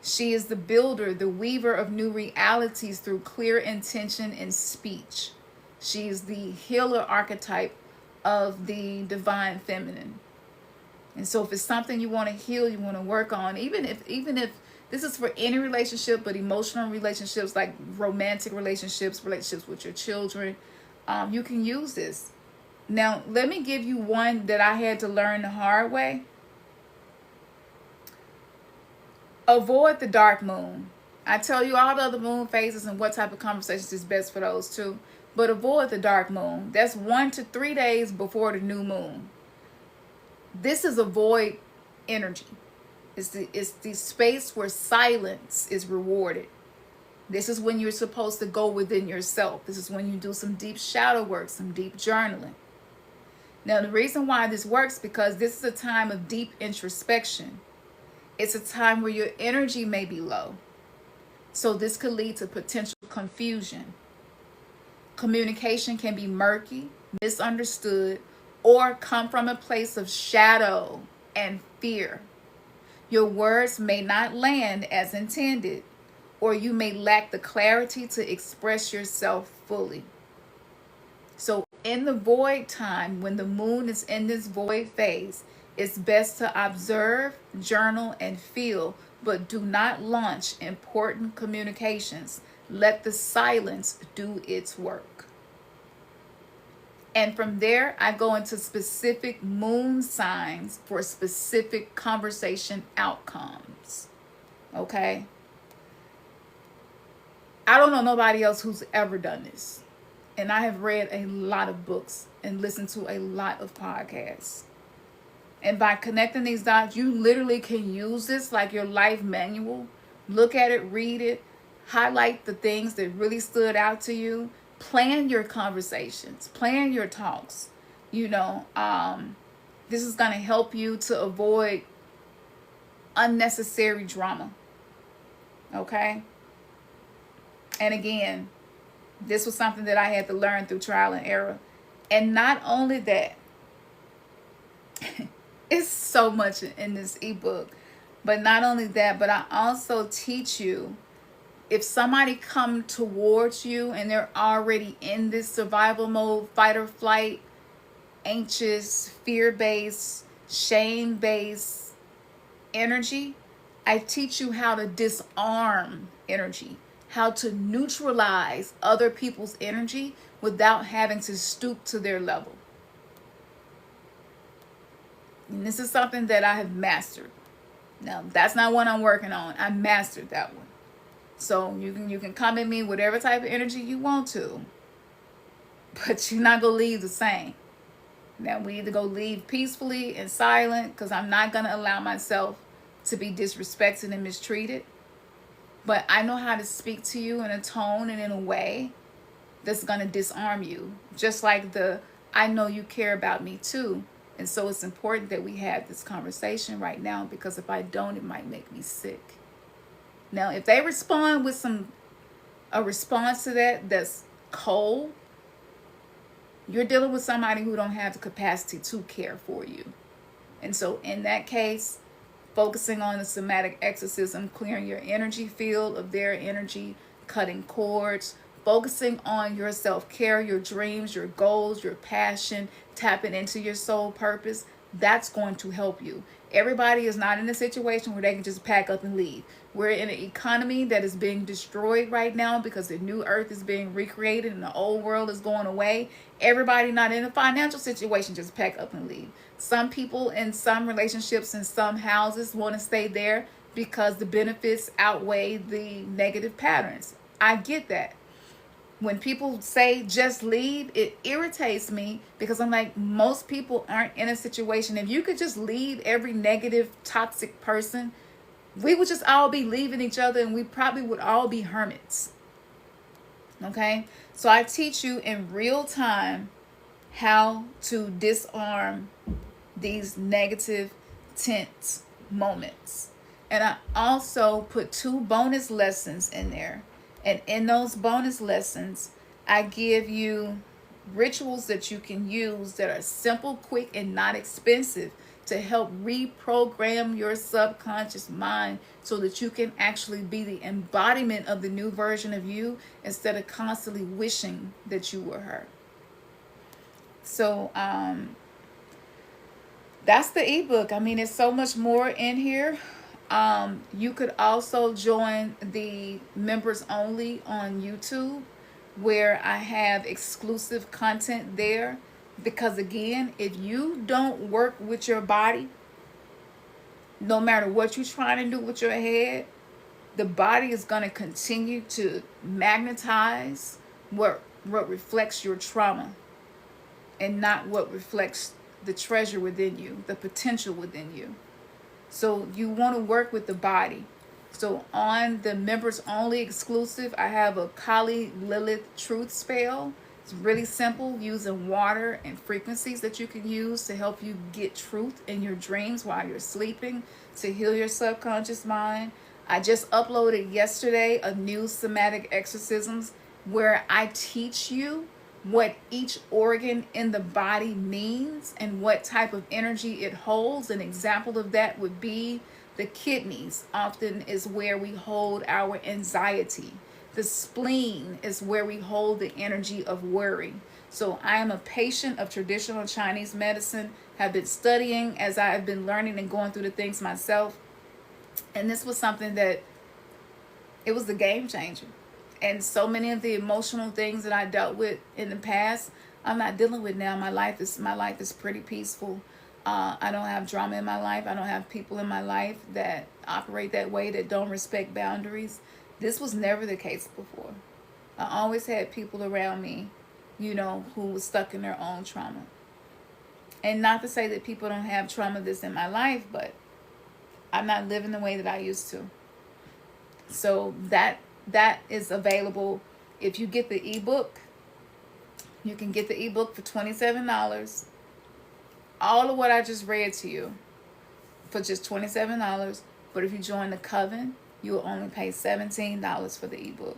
She is the builder, the weaver of new realities through clear intention and speech. She is the healer archetype of the divine feminine. And so if it's something you want to heal, you want to work on, even if this is for any relationship, but emotional relationships like romantic relationships with your children, you can use this. Now, let me give you one that I had to learn the hard way. Avoid the dark moon. I tell you all the other moon phases and what type of conversations is best for those too. But avoid the dark moon. That's 1 to 3 days before the new moon. This is a void energy. It's the space where silence is rewarded. This is when you're supposed to go within yourself. This is when you do some deep shadow work, some deep journaling. Now, the reason why this works because this is a time of deep introspection. It's a time where your energy may be low. So this could lead to potential confusion. Communication can be murky, misunderstood, or come from a place of shadow and fear. Your words may not land as intended, or you may lack the clarity to express yourself fully. So in the void time, when the moon is in this void phase, it's best to observe, journal, and feel, but do not launch important communications. Let the silence do its work. And from there, I go into specific moon signs for specific conversation outcomes. Okay? I don't know nobody else who's ever done this. And I have read a lot of books and listened to a lot of podcasts. And by connecting these dots, you literally can use this like your life manual. Look at it, read it, highlight the things that really stood out to you. Plan your conversations, plan your talks. This is going to help you to avoid unnecessary drama. Okay? And again, this was something that I had to learn through trial and error. And not only that, it's so much in this ebook. But not only that, but I also teach you, if somebody come towards you and they're already in this survival mode, fight or flight, anxious, fear-based, shame-based energy, I teach you how to disarm energy, how to neutralize other people's energy without having to stoop to their level. And this is something that I have mastered. Now, that's not one I'm working on. I mastered that one. So you can come at me whatever type of energy you want to, but you're not gonna leave the same. Now, we either go leave peacefully and silent, because I'm not gonna allow myself to be disrespected and mistreated. But I know how to speak to you in a tone and in a way that's gonna disarm you. Just like I know you care about me too. And so it's important that we have this conversation right now, because if I don't, it might make me sick. Now, if they respond with a response to that's cold, you're dealing with somebody who don't have the capacity to care for you. And so in that case, focusing on the somatic exorcism, clearing your energy field of their energy, cutting cords, focusing on your self-care, your dreams, your goals, your passion, tapping into your soul purpose, that's going to help you. Everybody is not in a situation where they can just pack up and leave. We're in an economy that is being destroyed right now because the new earth is being recreated and the old world is going away. Everybody not in a financial situation just pack up and leave. Some people in some relationships in some houses want to stay there because the benefits outweigh the negative patterns. I get that. When people say just leave, it irritates me, because I'm like, most people aren't in a situation. If you could just leave every negative, toxic person, we would just all be leaving each other, and we probably would all be hermits. Okay? So I teach you in real time how to disarm these negative, tense moments. And I also put 2 bonus lessons in there. And in those bonus lessons, I give you rituals that you can use that are simple, quick, and not expensive to help reprogram your subconscious mind so that you can actually be the embodiment of the new version of you instead of constantly wishing that you were her. So that's the ebook. I mean, there's so much more in here. You could also join the members only on YouTube, where I have exclusive content there. Because again, if you don't work with your body, no matter what you're trying to do with your head, the body is going to continue to magnetize what reflects your trauma, and not what reflects the treasure within you, the potential within you. So you want to work with the body. So on the members only exclusive, I have a Kali Lilith truth spell. It's really simple, using water and frequencies that you can use to help you get truth in your dreams while you're sleeping, to heal your subconscious mind. I just uploaded yesterday a new somatic exorcisms where I teach you what each organ in the body means and what type of energy it holds. An example of that would be the kidneys. Often is where we hold our anxiety. The spleen is where we hold the energy of worry. So I am a patient of traditional Chinese medicine, have been studying as I have been learning and going through the things myself. And this was something that, it was the game changer. And so many of the emotional things that I dealt with in the past, I'm not dealing with now. My life is pretty peaceful. I don't have drama in my life. I don't have people in my life that operate that way, that don't respect boundaries. This was never the case before. I always had people around me, who was stuck in their own trauma. And not to say that people don't have trauma that's in my life, but I'm not living the way that I used to. So that is available. If you get the ebook, you can get the ebook for $27. All of what I just read to you for just $27. But if you join the coven, you will only pay $17 for the ebook.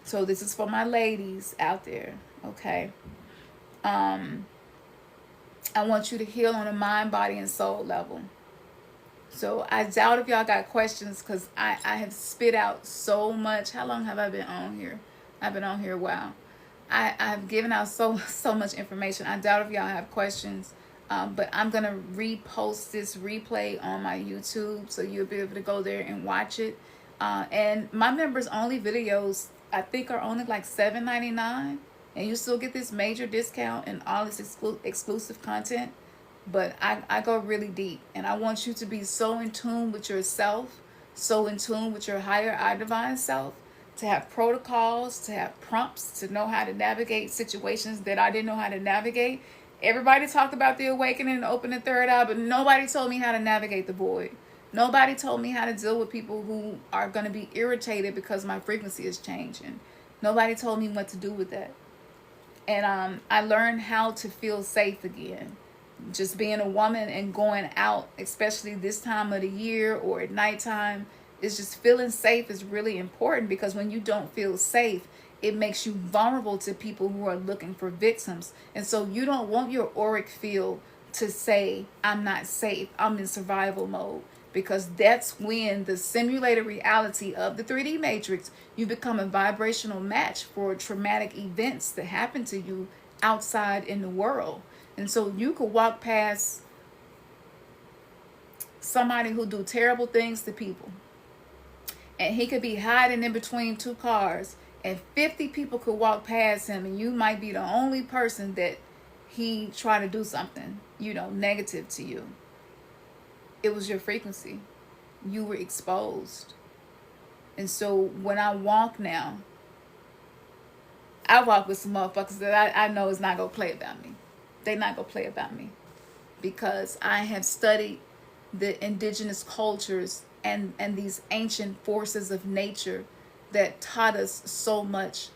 So this is for my ladies out there, okay? I want you to heal on a mind, body, and soul level. So I doubt if y'all got questions, because I have spit out so much. How long have I been on here? I've been on here a while. I have given out so much information. I doubt if y'all have questions. But I'm going to repost this replay on my YouTube, so you'll be able to go there and watch it. And my members only videos, I think, are only like $7.99. And you still get this major discount and all this exclusive content. But I go really deep. And I want you to be so in tune with yourself, so in tune with your higher I divine self, to have protocols, to have prompts, to know how to navigate situations that I didn't know how to navigate. Everybody talked about the awakening and open the third eye, but nobody told me how to navigate the void. Nobody told me how to deal with people who are going to be irritated because my frequency is changing. Nobody told me what to do with that. And I learned how to feel safe again. Just being a woman and going out, especially this time of the year or at nighttime, is just feeling safe is really important, because when you don't feel safe, it makes you vulnerable to people who are looking for victims. And so you don't want your auric field to say, I'm not safe, I'm in survival mode, because that's when the simulated reality of the 3D matrix, you become a vibrational match for traumatic events that happen to you outside in the world. And so you could walk past somebody who do terrible things to people, and he could be hiding in between two cars, and 50 people could walk past him, and you might be the only person that he tried to do something, negative to you. It was your frequency. You were exposed. And so when I walk now, I walk with some motherfuckers that I know is not going to play about me. They're not going to play about me, because I have studied the indigenous cultures and these ancient forces of nature that taught us so much.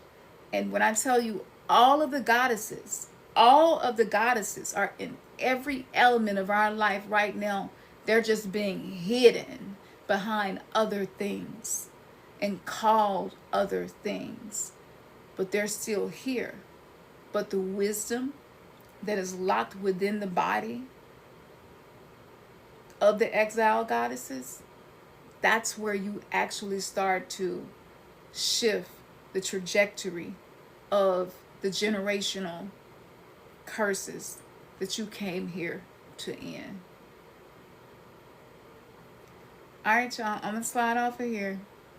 And when I tell you, all of the goddesses are in every element of our life right now. They're just being hidden behind other things and called other things, but they're still here. But the wisdom that is locked within the body of the exile goddesses, that's where you actually start to shift the trajectory of the generational curses that you came here to end. All right, y'all, I'm gonna slide off of here.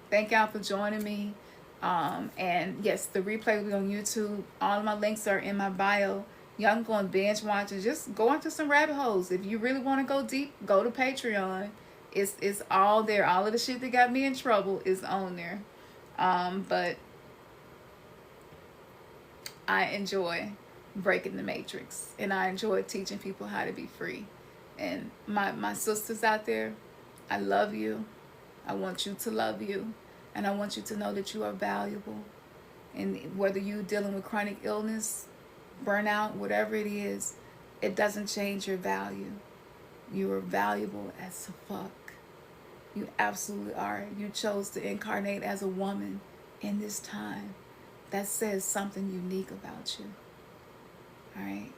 Thank y'all for joining me. And yes, the replay will be on YouTube. All of my links are in my bio. Y'all can go and binge watch and just go into some rabbit holes. If you really want to go deep, go to Patreon. It's all there. All of the shit that got me in trouble is on there. But I enjoy breaking the matrix, and I enjoy teaching people how to be free. And my sisters out there, I love you. I want you to love you. And I want you to know that you are valuable. And whether you're dealing with chronic illness, burnout, whatever it is, it doesn't change your value. You are valuable as fuck. You absolutely are. You chose to incarnate as a woman in this time. That says something unique about you. All right.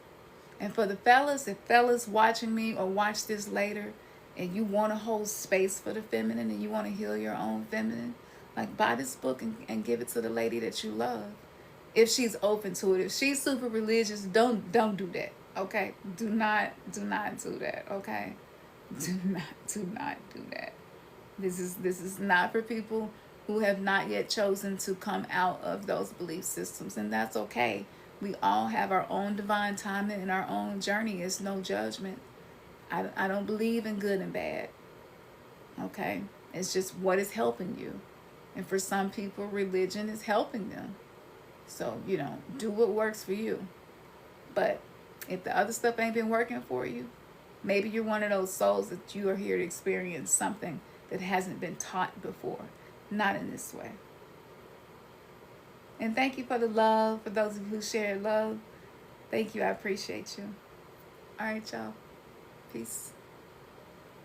And for the fellas, if fellas watching me or watch this later, and you want to hold space for the feminine, and you want to heal your own feminine, like, buy this book and give it to the lady that you love. If she's open to it. If she's super religious, don't do that. Okay? Do not do that. Okay? Do not do that. This is not for people who have not yet chosen to come out of those belief systems, and that's okay. We all have our own divine timing and our own journey. It's no judgment. I don't believe in good and bad. Okay? It's just what is helping you. And for some people, religion is helping them. So, do what works for you. But if the other stuff ain't been working for you, maybe you're one of those souls that you are here to experience something that hasn't been taught before. Not in this way. And thank you for the love, for those of you who shared love. Thank you. I appreciate you. All right, y'all. Peace.